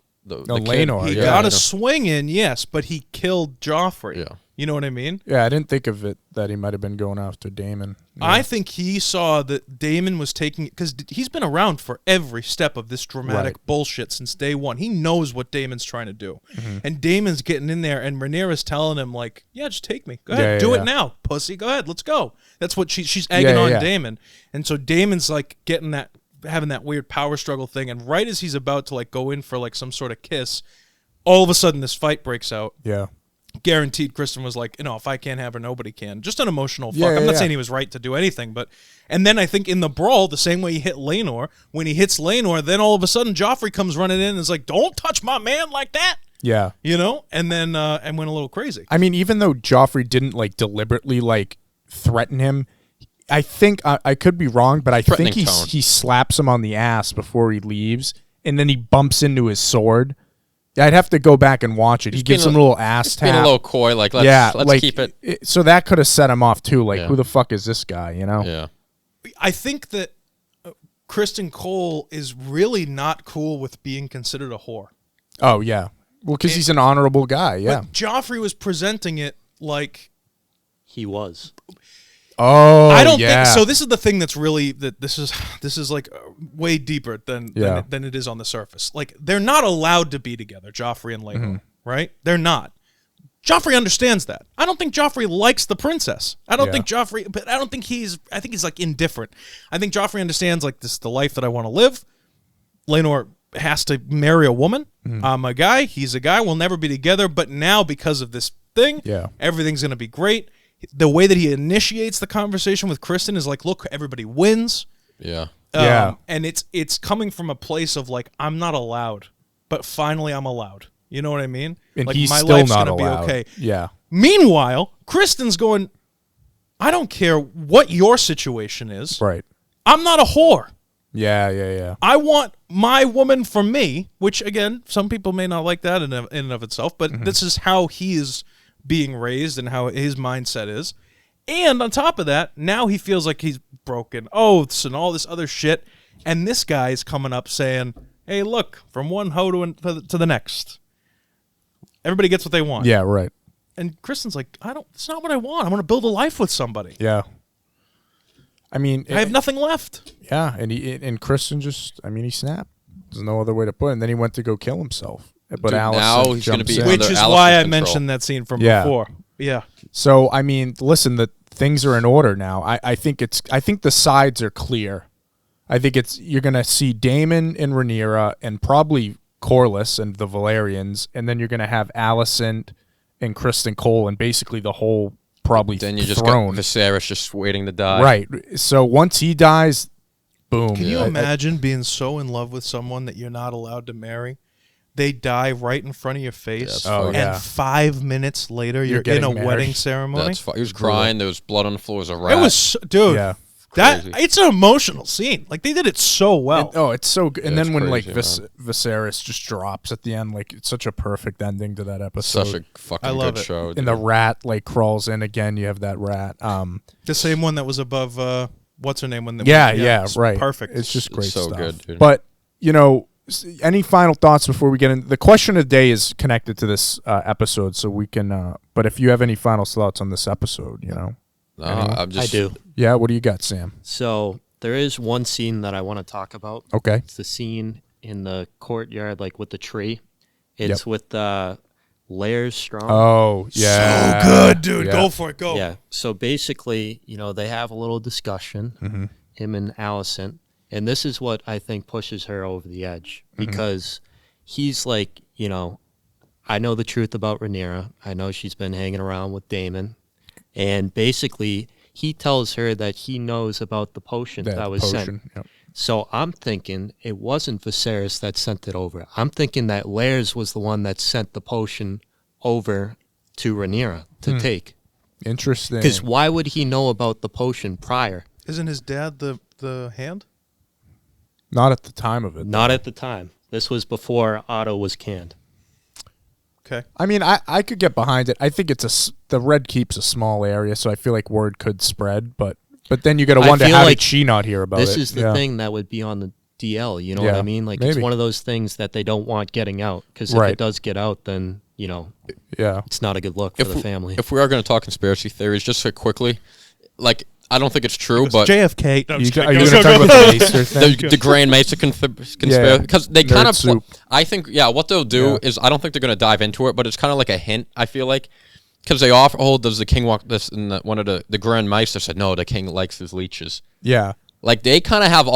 kid. Laenor, He yeah. got a swing in, yes, but he killed Joffrey. Yeah. You know what I mean? Yeah, I didn't think of it that he might have been going after Damon. I think he saw that Daemon was taking, because he's been around for every step of this dramatic Right. bullshit since day one. He knows what Daemon's trying to do. And Daemon's getting in there, and Rhaenyra's telling him, like, yeah, just take me. Go ahead, Yeah, do yeah. it now, pussy. Go ahead, let's go. That's what she's egging on yeah. Daemon. And so Daemon's, like, having that weird power struggle thing, and right as he's about to, like, go in for, like, some sort of kiss, all of a sudden this fight breaks out. Yeah. Guaranteed Kristen was like, if I can't have her, nobody can. Just an emotional fuck. Yeah, I'm not yeah. saying he was right to do anything, but and then I think in the brawl, the same way he hit Laenor, when he hits Laenor, then all of a sudden Joffrey comes running in and is like, don't touch my man like that. Yeah. And then and went a little crazy. I mean, even though Joffrey didn't like deliberately like threaten him, I think I could be wrong, but I think Threatening tone. he slaps him on the ass before he leaves, and then he bumps into his sword. I'd have to go back and watch it. He gives being him a little ass Being a tap. little coy, like, let's like, keep it. So that could have set him off too. Like, Yeah. who the fuck is this guy? You know? Yeah. I think that Kristen Cole is really not cool with being considered a whore. Oh yeah. Well, because he's an honorable guy. Yeah. But Joffrey was presenting it like He was. Oh, I don't yeah. think so. This is the thing that's really that this is like way deeper than Yeah. than it is on the surface. Like they're not allowed to be together, Joffrey and Laenor, right? They're not. Joffrey understands that. I don't think Joffrey likes the princess. I don't Yeah. think Joffrey, but I don't think I think he's like indifferent. I think Joffrey understands like this is the life that I want to live. Laenor has to marry a woman. I'm a guy. He's a guy. We'll never be together. But now because of this thing, Yeah. everything's going to be great. The way that he initiates the conversation with Kristen is like, look, everybody wins. Yeah. Yeah. And it's coming from a place of like, I'm not allowed, but finally I'm allowed. You know what I mean? And like he's my still life's not gonna allowed. be okay. Yeah. Meanwhile, Kristen's going, I don't care what your situation is. Right. I'm not a whore. Yeah. Yeah. Yeah. I want my woman for me, which again, some people may not like that in and of itself, but this is how he is being raised and how his mindset is. And on top of that, now he feels like he's broken oaths and all this other shit. And this guy's coming up saying, hey, look, from one hoe to the next. Everybody gets what they want. Yeah. Right. And Kristen's like, it's not what I want. I want to build a life with somebody. Yeah. I mean, I have nothing left. yeah, and Kristen just, I mean, he snapped. There's no other way to put it. And then he went to go kill himself. But Dude, Allison now he's gonna jumps be in. Which under is Allison's why I control. mentioned that scene from Yeah. before. Yeah. So I mean, listen, the things are in order now. I think the sides are clear. I think you're gonna see Daemon and Rhaenyra and probably Corlys and the Valerians, and then you're gonna have Alicent and Kristen Cole and basically the whole probably Then you just throne. got Viserys just waiting to die. Right. So once he dies, boom. Can you imagine being so in love with someone that you're not allowed to marry? They die right in front of your face, Yeah, Oh, and yeah. 5 minutes later, you're in getting a married. wedding ceremony. That's he was crying. There was blood on the floor. It was a rat. It was, dude. Yeah. Crazy. It's an emotional scene. Like they did it so well. Oh, it's so good. And Yeah, then it's when crazy, like Viserys just drops at the end, like it's such a perfect ending to that episode. such a fucking I love good it. show. And the rat like crawls in again. You have that rat. The same one that was above. What's her name? Yeah, it's right. Perfect. It's just great so stuff. good, dude. But any final thoughts before we get in? The question of the day is connected to this episode, so we can. But if you have any final thoughts on this episode, No, I'm just, I do. yeah. What do you got, Sam? So there is one scene that I want to talk about. Okay. It's the scene in the courtyard, like with the tree. It's with Lairs Strong. Oh, yeah. So good, dude. Yeah. Go for it. Go. Yeah. So basically, they have a little discussion, him and Allison, and this is what I think pushes her over the edge because he's like, I know the truth about Rhaenyra. I know she's been hanging around with Daemon, and basically he tells her that he knows about the potion that was sent. Yep. So I'm thinking it wasn't Viserys that sent it over. I'm thinking that Lairs was the one that sent the potion over to Rhaenyra to take. Interesting. Because why would he know about the potion prior? Isn't his dad the hand? Not at the time of it. Not at the time. This was before Otto was canned. Okay. I mean, I could get behind it. I think the Red Keep's a small area, so I feel like word could spread. But then you got to wonder, feel how like did she not hear about it? This is the thing that would be on the DL. You know what I mean? Like, it's maybe. one of those things that they don't want getting out. Because if it does get out, then, Yeah. it's not a good look for the family. If we are going to talk conspiracy theories, just quickly, like, I don't think it's true, but JFK. No, Are you going to talk about the Maester thing? the Grand Mesa conspiracy, because they Nerd kind of, soup. I think, what they'll do is, I don't think they're going to dive into it, but it's kind of like a hint, I feel like, because they offer, does the king walk this, and one of the Grand Meister said, no, the king likes his leeches. Yeah. Like, they kind of have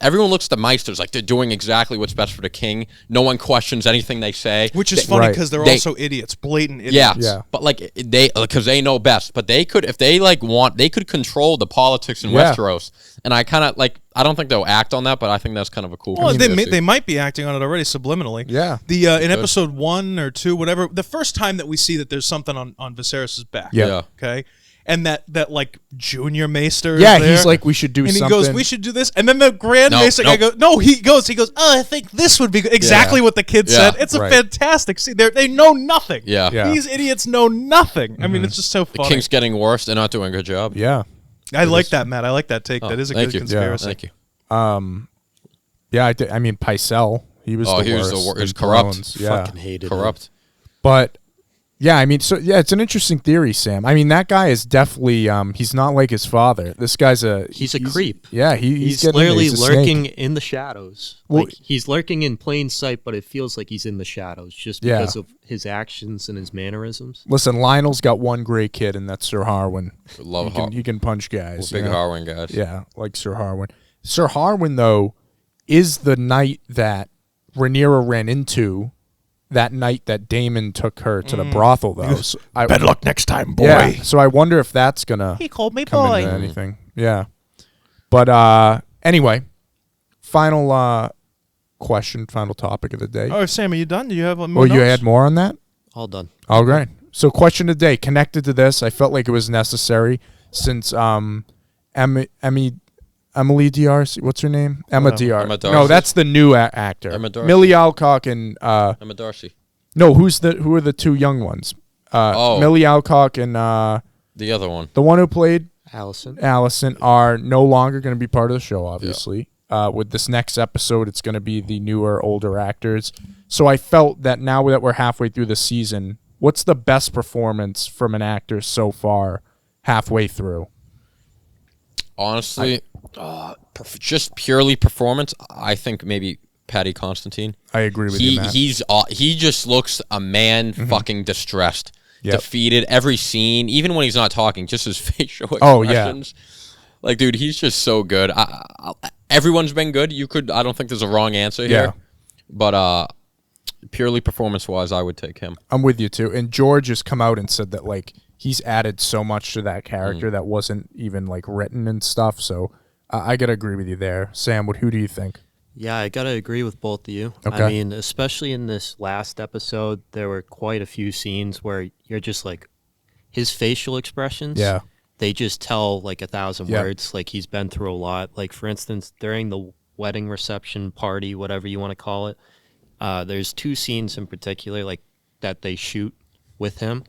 everyone looks at the Meisters like they're doing exactly what's best for the king. No one questions anything they say. Which is funny because they're also idiots, blatant idiots. Yeah. But, like, because they know best. But they could, if they, like, they could control the politics in Westeros. And I kind of, like, I don't think they'll act on that, but I think that's kind of a cool conspiracy. They might be acting on it already subliminally. Yeah. In episode 1 or 2, whatever, the first time that we see that there's something on Viserys' back. Yeah. Okay? And that like junior Maester is Yeah, there. he's like, we should do something. And he goes, we should do this. And then the Grand Maester guy goes, he goes, oh, I think this would be good. Exactly what the kid said. It's a fantastic scene. They know nothing. Yeah. These idiots know nothing. I mean, it's just so funny. The king's getting worse. They're not doing a good job. Yeah. I like that, Matt. I like that take. That is a good conspiracy. Thank you. Yeah, I mean, Pycelle, he was the worst. He was in corrupt. Thrones. Yeah. Fucking hated Corrupt. But yeah, I mean, it's an interesting theory, Sam. I mean, that guy is definitely he's not like his father. This guy's he's a creep. Yeah, he's getting literally he's a lurking snake. in the shadows. Well, like, he's lurking in plain sight, but it feels like he's in the shadows just because of his actions and his mannerisms. Listen, Lionel's got one great kid, and that's Sir Harwin. He can punch guys. Big Harwin guys. Yeah, like Sir Harwin. Sir Harwin, though, is the knight that Rhaenyra ran into that night that Daemon took her to the brothel, though. So Bad luck next time, boy. Yeah, so I wonder if that's gonna He called me come boy. into anything. Yeah, but anyway, final question, final topic of the day. Oh, Sam, are you done? Do you have more You notes? had more on that? All done. All right. So question of the day, connected to this, I felt like it was necessary since Emily D'Arcy, what's her name? Emma D'Arcy. Emma Darcy. No, that's the new actor. Emma Darcy. Millie Alcock and Emma Darcy. no, who are the two young ones? Millie Alcock and the other one. the one who played Allison are no longer going to be part of the show, obviously. With this next episode, it's going to be the newer, older actors. So I felt that now that we're halfway through the season, what's the best performance from an actor so far halfway through? Honestly, just purely performance, I think maybe Patty Constantine. I agree with you, Matt. He just looks a man fucking distressed, defeated every scene, even when he's not talking, just his facial expressions. Oh, yeah. Like, dude, he's just so good. Everyone's been good. I don't think there's a wrong answer here. But purely performance-wise, I would take him. I'm with you, too. And George has come out and said that, like, he's added so much to that character that wasn't even, like, written and stuff. So I got to agree with you there. Sam, who do you think? Yeah, I got to agree with both of you. Okay. I mean, especially in this last episode, there were quite a few scenes where you're just like, his facial expressions, they just tell like 1,000 words. Like, he's been through a lot. Like, for instance, during the wedding reception party, whatever you want to call it, there's two scenes in particular, like, that they shoot with him.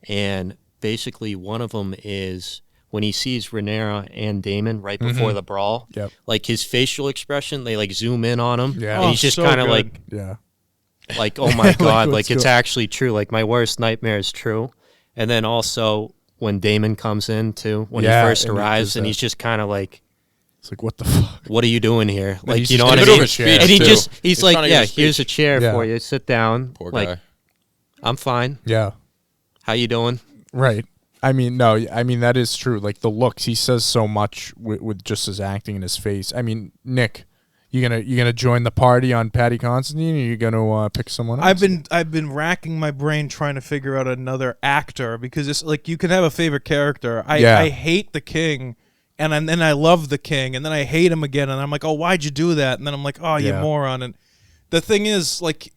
And basically, one of them is when he sees Rhaenyra and Daemon right before the brawl. Like, his facial expression, they like zoom in on him. Yeah. And he's just so kind of good. like, oh my God, what's like it's going- actually true. Like, my worst nightmare is true. And then also when Daemon comes in too, when he first and he arrives, does and that. he's just kind of like, It's like, what the fuck? What are you doing here? Like, he's you know just what I giving mean? a speech, And too. he's He's like, trying to give yeah, a here's a speech. chair Yeah. for you. Sit down. Poor like, guy. I'm fine. Yeah. How you doing? Right. I mean, no, I mean, that is true. Like, the looks, he says so much with just his acting in his face. I mean, Nick, you gonna join the party on Patty Constantine, or you gonna pick someone else? I've been racking my brain trying to figure out another actor, because it's like you can have a favorite character. I hate the King, and then I love the King, and then I hate him again, and I'm like, oh, why'd you do that? And then I'm like, oh, you moron. And the thing is, like,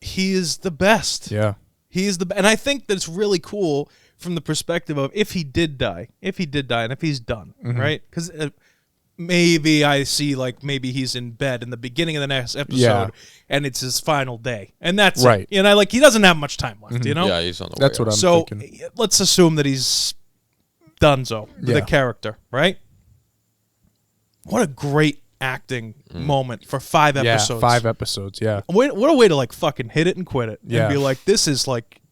he is the best. Yeah. He is and I think that's really cool from the perspective of if he did die, and if he's done, right? Because maybe I see, like, maybe he's in bed in the beginning of the next episode, and it's his final day, and that's right. it. You know, like, he doesn't have much time left. You know, Yeah, he's on the way. That's what I'm so thinking. let's assume that he's donezo with a character, right? What a great acting moment for 5 episodes. Yeah, 5 episodes. Yeah. What a way to, like, fucking hit it and quit it, Yeah. and be like, this is, like,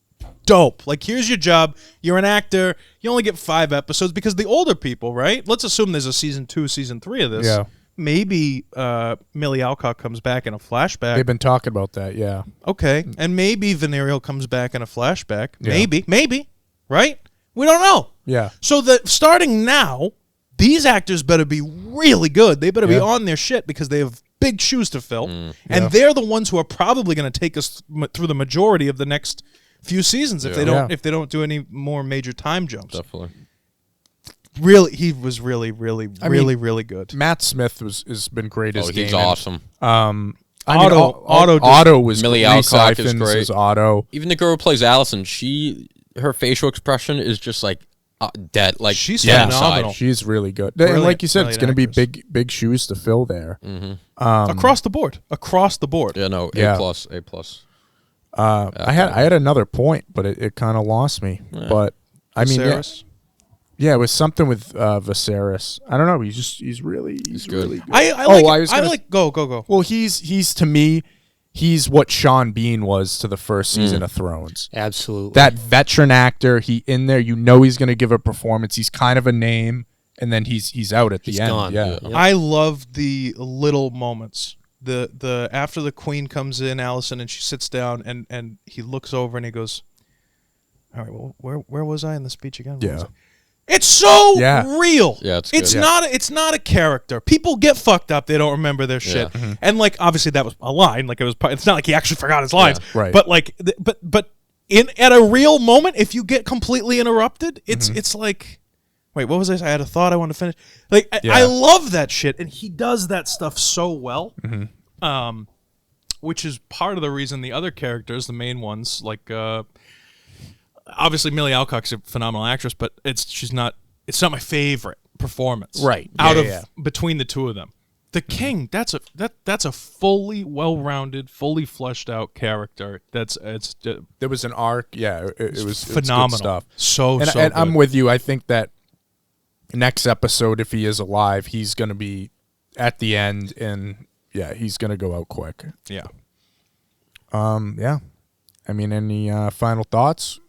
dope. Like, here's your job. You're an actor. You only get 5 episodes, because the older people, right? Let's assume there's a season 2, season 3 of this. Yeah. Maybe Millie Alcock comes back in a flashback. They've been talking about that. Yeah. Okay. And maybe Venereal comes back in a flashback. Yeah. Maybe. Right? We don't know. Yeah. So that starting now, these actors better be really good. They better be on their shit, because they have big shoes to fill. And they're the ones who are probably going to take us through the majority of the next few seasons if they don't do any more major time jumps. Definitely. Really, he was really good. Matt Smith has been great as He's Damon. awesome. Otto was Millie Reese Alcock is Ifans great. as Otto. Even the girl who plays Allison, her facial expression is just like dead. Like, She's dead phenomenal. inside. She's really good. Brilliant, And like you said, it's going to be brilliant big shoes to fill there. Across the board. Yeah, no, Yeah. A plus. I had another point, but it kind of lost me. But I mean, yeah, it was something with Viserys. I don't know. He's really good. really good. I like go. Well, he's to me, he's what Sean Bean was to the first season of Thrones. Absolutely. That veteran actor, he in there, you know he's going to give a performance. He's kind of a name, and then he's out at the end. gone. Yeah. Yep. I love the little moments. The after the Queen comes in, Allison, and she sits down, and he looks over and he goes, all right, well, where was I in the speech again? Where was I? It's so real. Yeah, it's it's good. not a character. People get fucked up. They don't remember their shit. Yeah. And, like, obviously that was a line. Like, it's not like he actually forgot his lines. Right. But, like, but at a real moment, if you get completely interrupted, it's like, wait, what was this? I had a thought I wanted to finish. Like, I love that shit, and he does that stuff so well. Which is part of the reason the other characters, the main ones, like obviously Millie Alcock's a phenomenal actress, but it's not my favorite performance. Right. Out Yeah, of between the two of them. The King, that's a fully well-rounded, fully fleshed out character. There was an arc. Yeah, it was phenomenal good stuff. So And good. I'm with you. I think that next episode, if he is alive, he's going to be at the end, and he's going to go out quick. Yeah. Yeah. I mean, any final thoughts?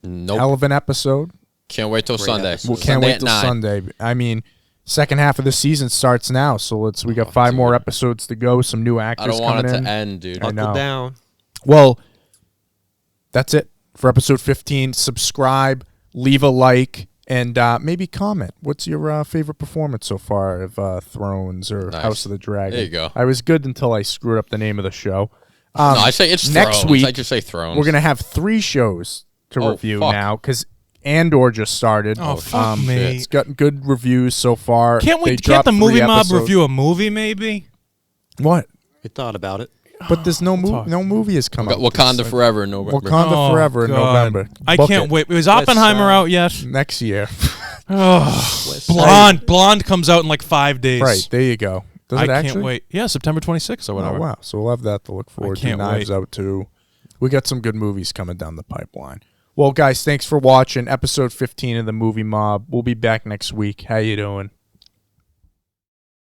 Nope. Hell of an episode. Can't wait till Sunday. episode. Well, can't Sunday wait at till 9. Sunday. I mean, second half of the season starts now, so we got 5 more episodes to go. Some new actors I don't want coming it in. to end, dude. I know. Buckle down. Well, that's it for episode 15. Subscribe, leave a like, and maybe comment. What's your favorite performance so far of Thrones or Nice. House of the Dragon? There you go. I was good until I screwed up the name of the show. No, I say it's next Thrones. week, I just say Thrones. We're going to have 3 shows to Oh, review fuck. now because Andor just started. Oh, fuck me. It's gotten good reviews so far. Can't They we? Can't dropped the 3 movie mob episodes. review a movie? Maybe. What? We thought about it. But there's no movie is coming. Wakanda Forever in November. Wakanda Forever in God. November. I Book can't it. wait. Is Oppenheimer out yet? Next year. Blonde comes out in like 5 days. Right, there you go. Does I it can't actually? wait. Yeah, September 26th or whatever. Oh, wow. So we'll have that to look forward to. can't Knives wait. Out too. We got some good movies coming down the pipeline. Well, guys, thanks for watching episode 15 of the Movie Mob. We'll be back next week. How you doing?